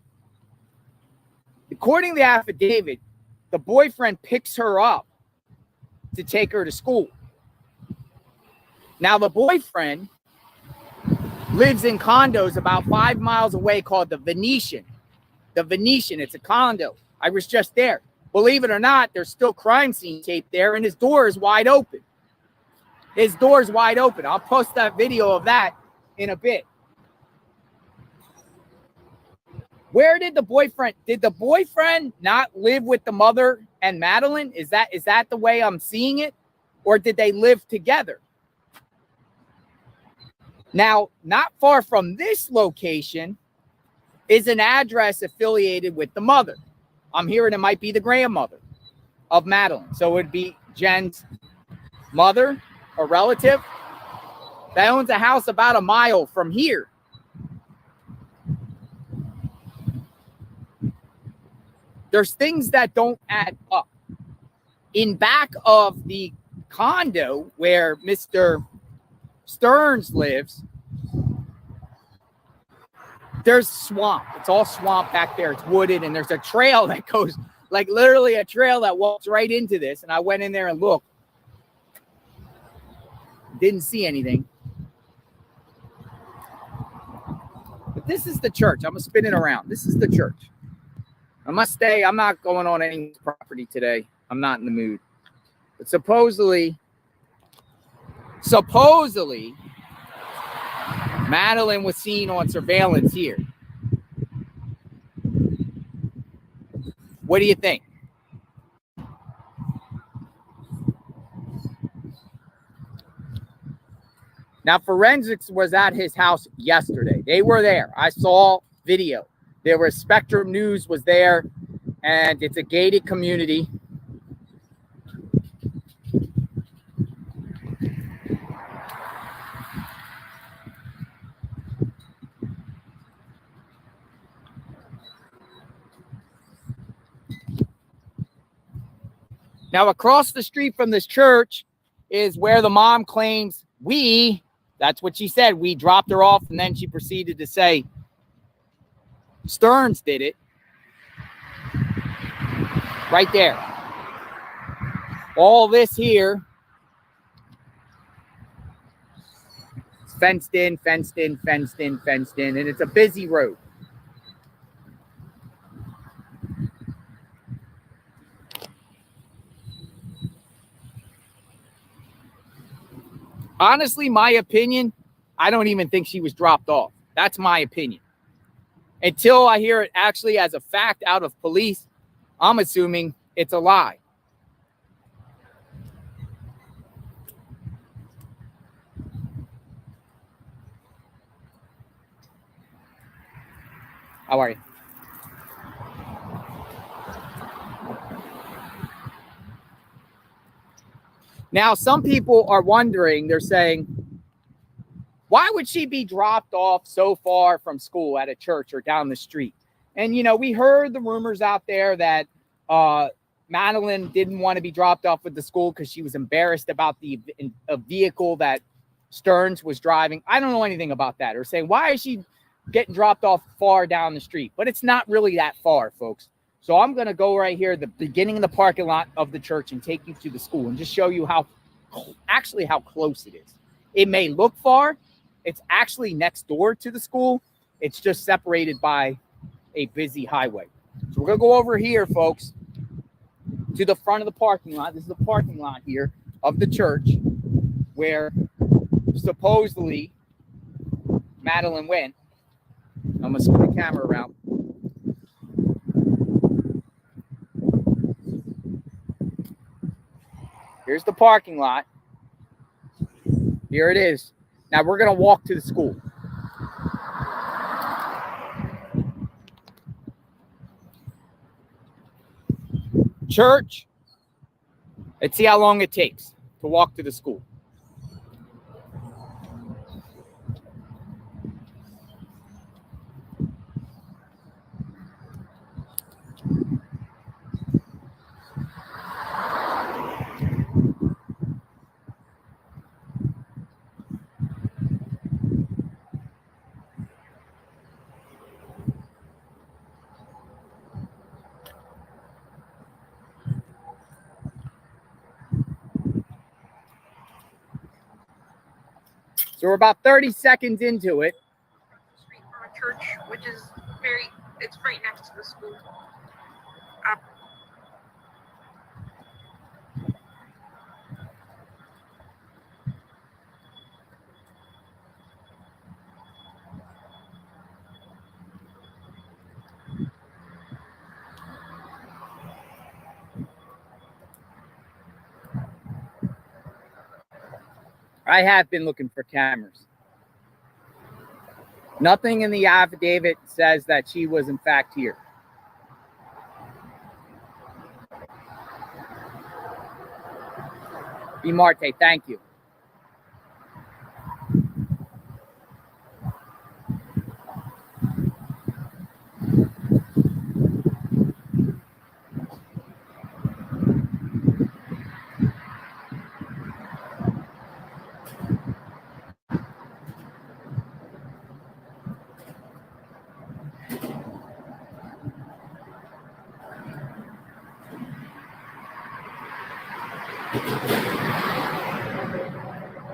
According to the affidavit, the boyfriend picks her up to take her to school. Now, the boyfriend lives in condos about 5 miles away called the Venetian. The Venetian, it's a condo. I was just there. Believe it or not, there's still crime scene tape there, and his door is wide open. His door is wide open. I'll post that video of that in a bit. Where did the boyfriend not live with the mother and Madeline? Is that the way I'm seeing it? Or did they live together? Now, not far from this location is an address affiliated with the mother. I'm hearing it might be the grandmother of Madeline. So it would be Jen's mother, a relative that owns a house about a mile from here. There's things that don't add up. In back of the condo where Mr. Stearns lives, there's swamp. It's all swamp back there. It's wooded, and there's a trail that goes, like literally a trail that walks right into this. And I went in there and looked. Didn't see anything. But this is the church. I'm going to spin it around. This is the church. I must stay. I'm not going on any property today. I'm not in the mood. But supposedly, Madeline was seen on surveillance here. What do you think? Now, forensics was at his house yesterday. They were there. I saw video. There was Spectrum News was there, and it's a gated community. Now, across the street from this church is where the mom claims that's what she said, we dropped her off, and then she proceeded to say Stearns did it. Right there. All this here is fenced in, fenced in, fenced in, fenced in, and it's a busy road. Honestly, my opinion, I don't even think she was dropped off. That's my opinion. Until I hear it actually as a fact out of police, I'm assuming it's a lie. How are you? Now, some people are wondering, they're saying, why would she be dropped off so far from school at a church or down the street? And, you know, we heard the rumors out there that Madeline didn't want to be dropped off at the school because she was embarrassed about a vehicle that Stearns was driving. I don't know anything about that. Or saying, why is she getting dropped off far down the street? But it's not really that far, folks. So I'm going to go right here at the beginning of the parking lot of the church and take you to the school and just show you how close it is. It may look far. It's actually next door to the school. It's just separated by a busy highway. So we're going to go over here, folks, to the front of the parking lot. This is the parking lot here of the church where supposedly Madeline went. I'm going to spin the camera around. Here's the parking lot. Here it is. Now we're going to walk to the school. Church. Let's see how long it takes to walk to the school. So we're about 30 seconds into it. Street from a church, which is it's right next to the school. I have been looking for cameras. Nothing in the affidavit says that she was in fact here. B. Marte, thank you.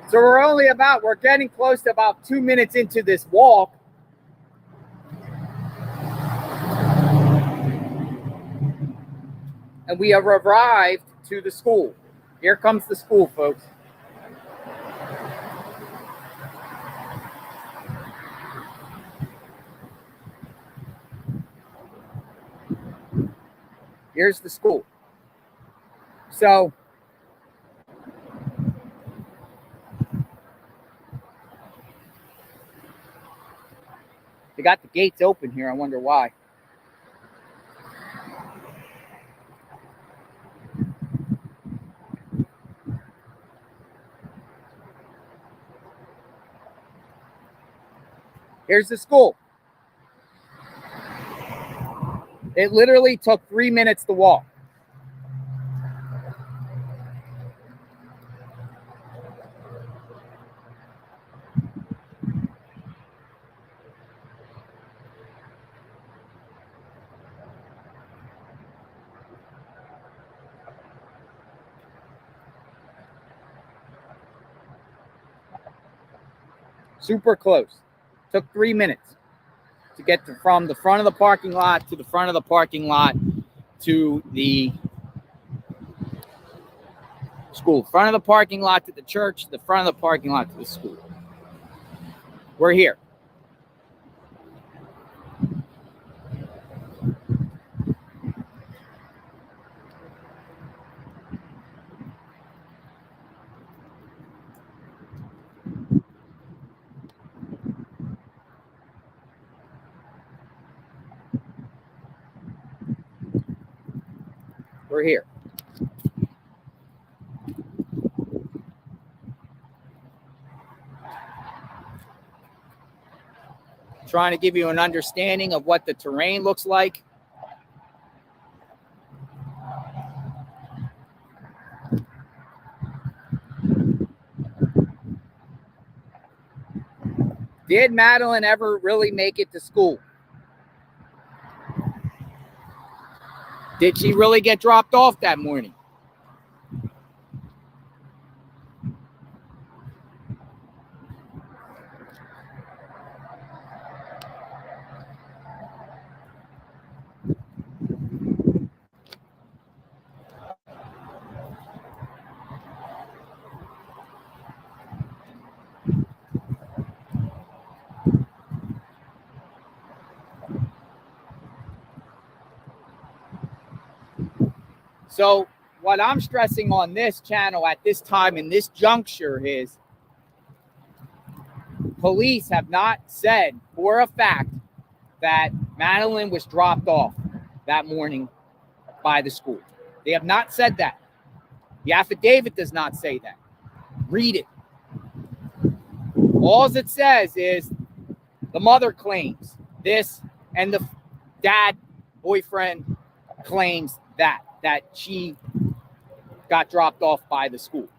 So we're getting close to about 2 minutes into this walk. And we have arrived to the school. Here comes the school, folks. Here's the school. So they got the gates open here. I wonder why. Here's the school. It literally took 3 minutes to walk. Super close. Took 3 minutes to get from the front of the parking lot to the front of the parking lot to the school. Front of the parking lot to the church, the front of the parking lot to the school. We're here. We're here. Trying to give you an understanding of what the terrain looks like. Did Madeline ever really make it to school? Did she really get dropped off that morning? So what I'm stressing on this channel at this time in this juncture is police have not said for a fact that Madeline was dropped off that morning by the school. They have not said that. The affidavit does not say that. Read it. All it says is the mother claims this and the dad, boyfriend claims that she got dropped off by the school.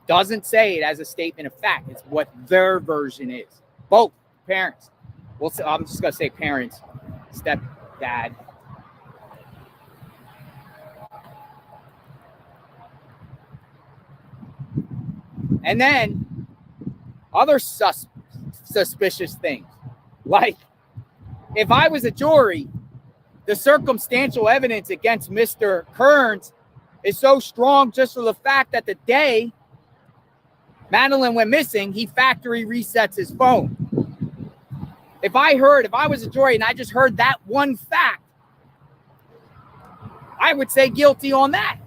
Doesn't say it as a statement of fact. It's what their version is. Both parents. Well, I'm just going to say parents, stepdad. And then other suspicious things. Like, if I was a jury, the circumstantial evidence against Mr. Kearns is so strong just for the fact that the day Madeline went missing, he factory resets his phone. If I was a jury and I just heard that one fact, I would say guilty on that.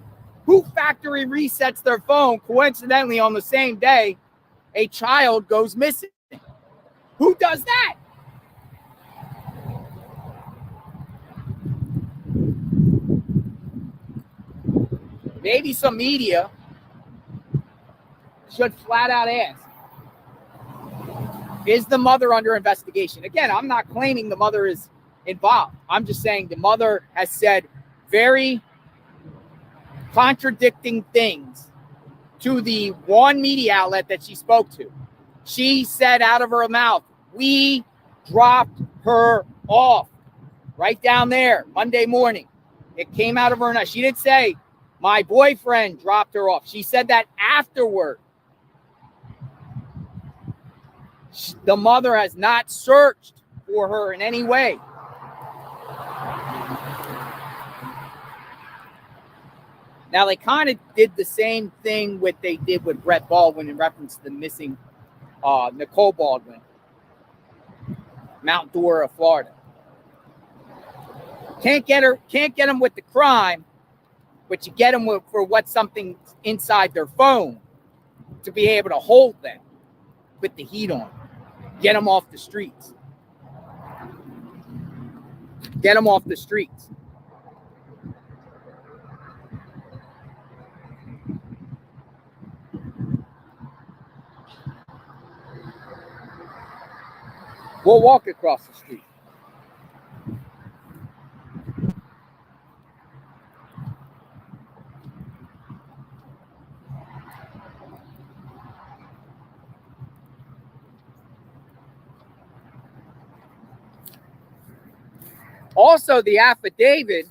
Who factory resets their phone coincidentally on the same day a child goes missing? Who does that? Maybe some media should flat out ask, is the mother under investigation? Again, I'm not claiming the mother is involved. I'm just saying the mother has said very contradicting things to the one media outlet that she spoke to. She said out of her mouth, we dropped her off right down there Monday morning. It came out of her mouth. She didn't say my boyfriend dropped her off. She said that afterward. The mother has not searched for her in any way. Now, they kind of did the same thing what they did with Brett Baldwin in reference to the missing Nicole Baldwin, Mount Dora, Florida. Can't get them with the crime, but you get them for what's something inside their phone to be able to hold them, put the heat on, get them off the streets. Get them off the streets. We'll walk across the street. Also, the affidavit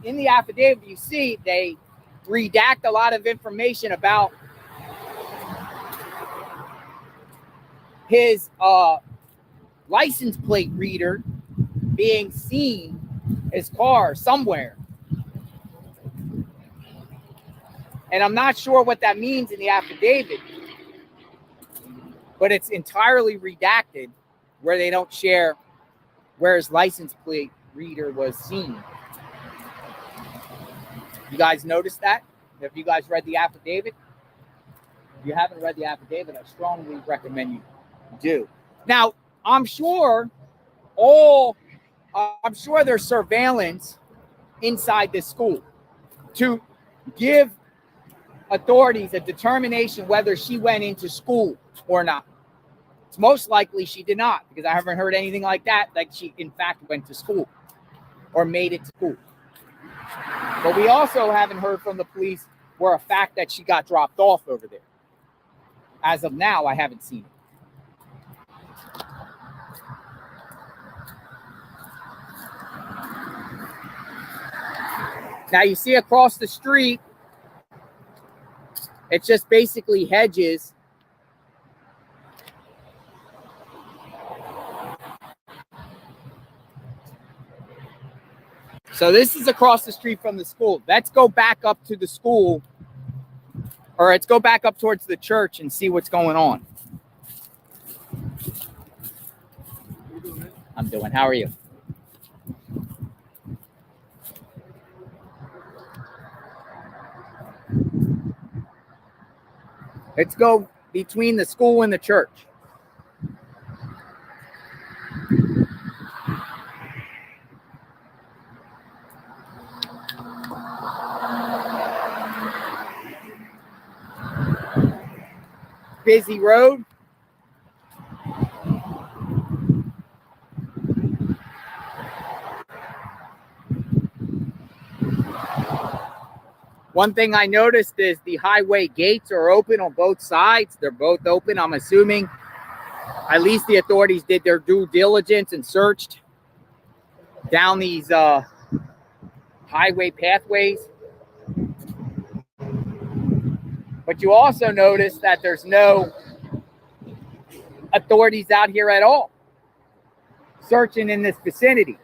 in the affidavit, you see they redact a lot of information about his license plate reader being seen, his car somewhere. And I'm not sure what that means in the affidavit, but it's entirely redacted where they don't share where his license plate reader was seen. You guys noticed that? Have you guys read the affidavit? If you haven't read the affidavit, I strongly recommend you do. Now, I'm sure there's surveillance inside this school to give authorities a determination whether she went into school or not. It's most likely she did not, because I haven't heard anything like that, like she in fact went to school or made it to school. But we also haven't heard from the police for a fact that she got dropped off over there. As of now, I haven't seen it. Now you see across the street, it's just basically hedges. So this is across the street from the school. Let's go back up to the school, or let's go back up towards the church and see what's going on. I'm doing. How are you? Let's go between the school and the church. Busy road. One thing I noticed is the highway gates are open on both sides. They're both open. I'm assuming at least the authorities did their due diligence and searched down these highway pathways. But you also notice that there's no authorities out here at all searching in this vicinity.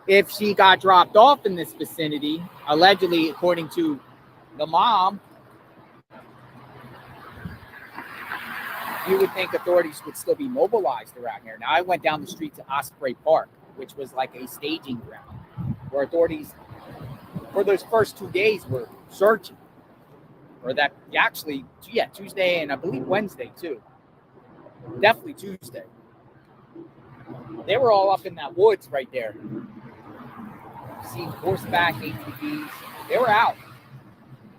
If she got dropped off in this vicinity, allegedly, according to the mom, you would think authorities would still be mobilized around here. Now, I went down the street to Osprey Park, which was like a staging ground where authorities, for those first 2 days, were searching. Or that actually, yeah, Tuesday and I believe Wednesday too. Definitely Tuesday. They were all up in that woods right there. Seen horseback ATVs. They were out.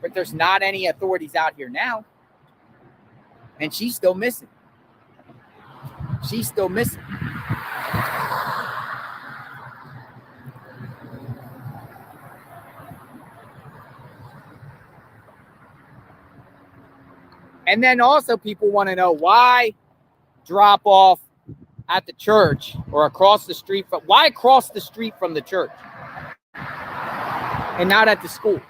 But there's not any authorities out here now. And she's still missing. She's still missing. And then also people want to know why drop off at the church or across the street. But why across the street from the church and not at the school?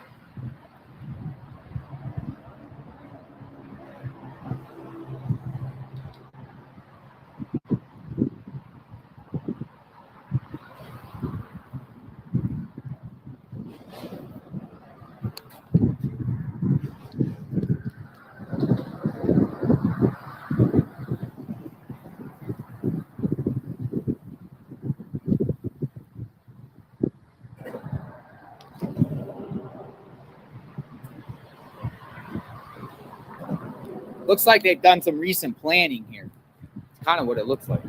Looks like they've done some recent planning here. It's kind of what it looks like.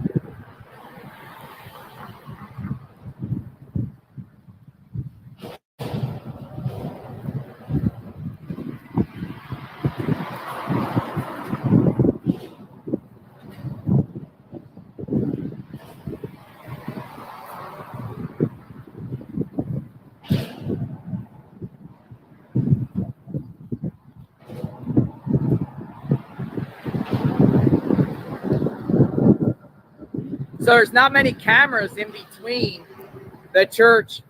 So there's not many cameras in between the church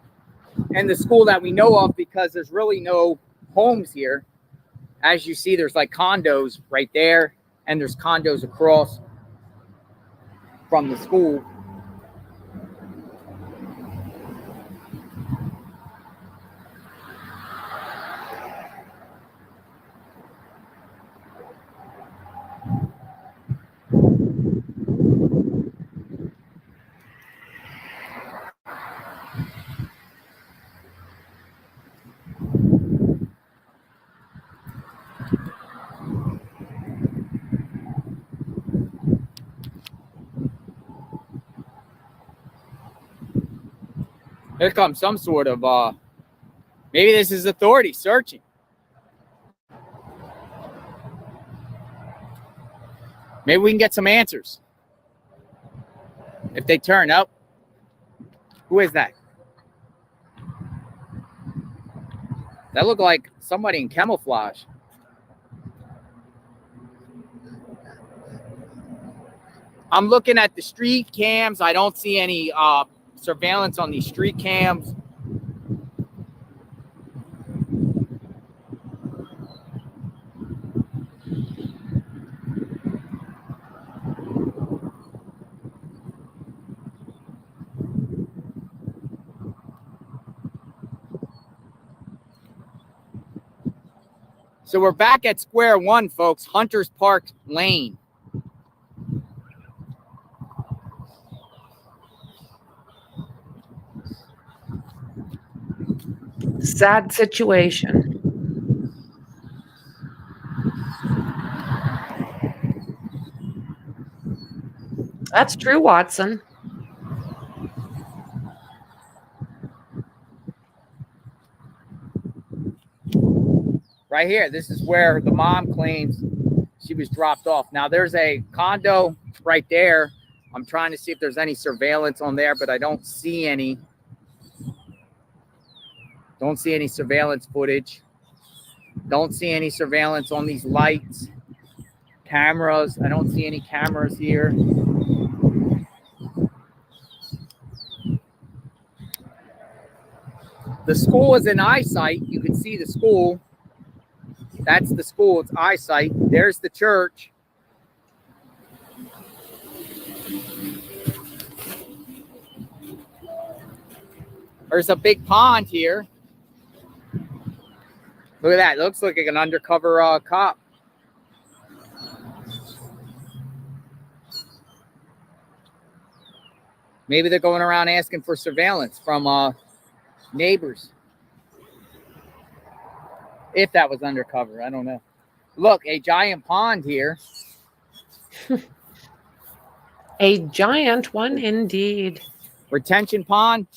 and the school that we know of because there's really no homes here. As you see, there's like condos right there and there's condos across from the school. Here comes some sort of, maybe this is authority searching. Maybe we can get some answers. If they turn up. Who is that? That looked like somebody in camouflage. I'm looking at the street cams. I don't see any surveillance on these street cams. So we're back at square one, folks. Hunters Park Lane. Sad situation. That's true, Watson. Right here, this is where the mom claims she was dropped off. Now, there's a condo right there. I'm trying to see if there's any surveillance on there, but I don't see any. Don't see any surveillance footage. Don't see any surveillance on these lights. Cameras. I don't see any cameras here. The school is in eyesight. You can see the school. That's the school. It's eyesight. There's the church. There's a big pond here. Look at that. It looks like an undercover cop. Maybe they're going around asking for surveillance from neighbors. If that was undercover, I don't know. Look, a giant pond here. A giant one indeed. Retention pond.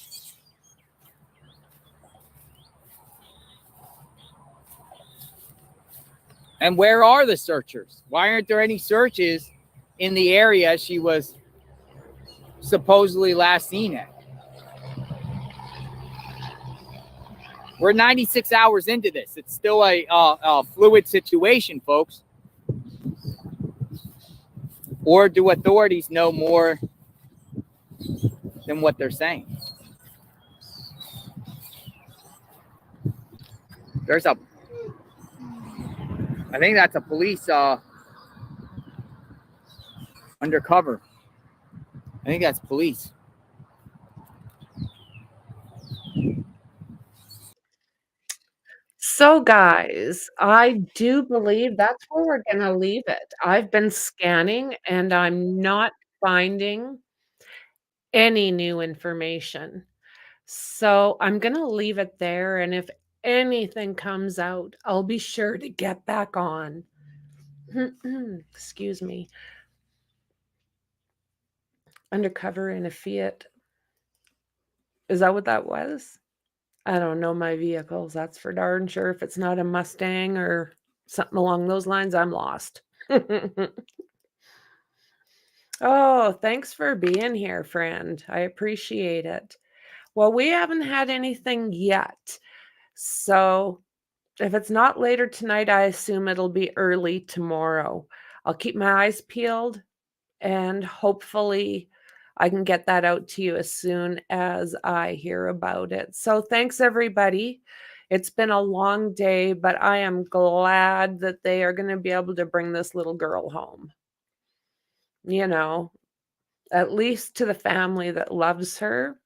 And where are the searchers? Why aren't there any searches in the area she was supposedly last seen at? We're 96 hours into this. It's still a fluid situation, folks. Or do authorities know more than what they're saying? I think that's a police undercover. I think that's police. So, guys, I do believe that's where we're going to leave it. I've been scanning and I'm not finding any new information. So, I'm going to leave it there. And if anything comes out, I'll be sure to get back on. Excuse me. Undercover in a Fiat. Is that what that was? I don't know my vehicles. That's for darn sure. If it's not a Mustang or something along those lines, I'm lost. Oh, thanks for being here, friend. I appreciate it. Well, we haven't had anything yet. So if it's not later tonight, I assume it'll be early tomorrow. I'll keep my eyes peeled and hopefully I can get that out to you as soon as I hear about it. So thanks, everybody. It's been a long day, but I am glad that they are going to be able to bring this little girl home. You know, at least to the family that loves her.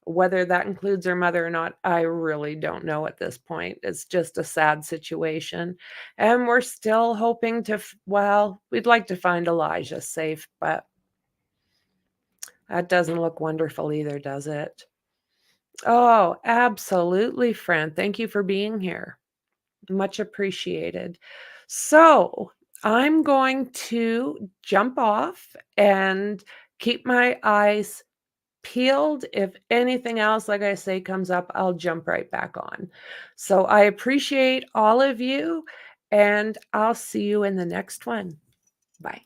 Whether that includes her mother or not, I really don't know at this point. It's just a sad situation. And we're still hoping to, well, we'd like to find Elijah safe, but that doesn't look wonderful either, does it? Oh, absolutely, Fran. Thank you for being here. Much appreciated. So I'm going to jump off and keep my eyes peeled. If anything else, like I say, comes up, I'll jump right back on. So I appreciate all of you, and I'll see you in the next one. Bye.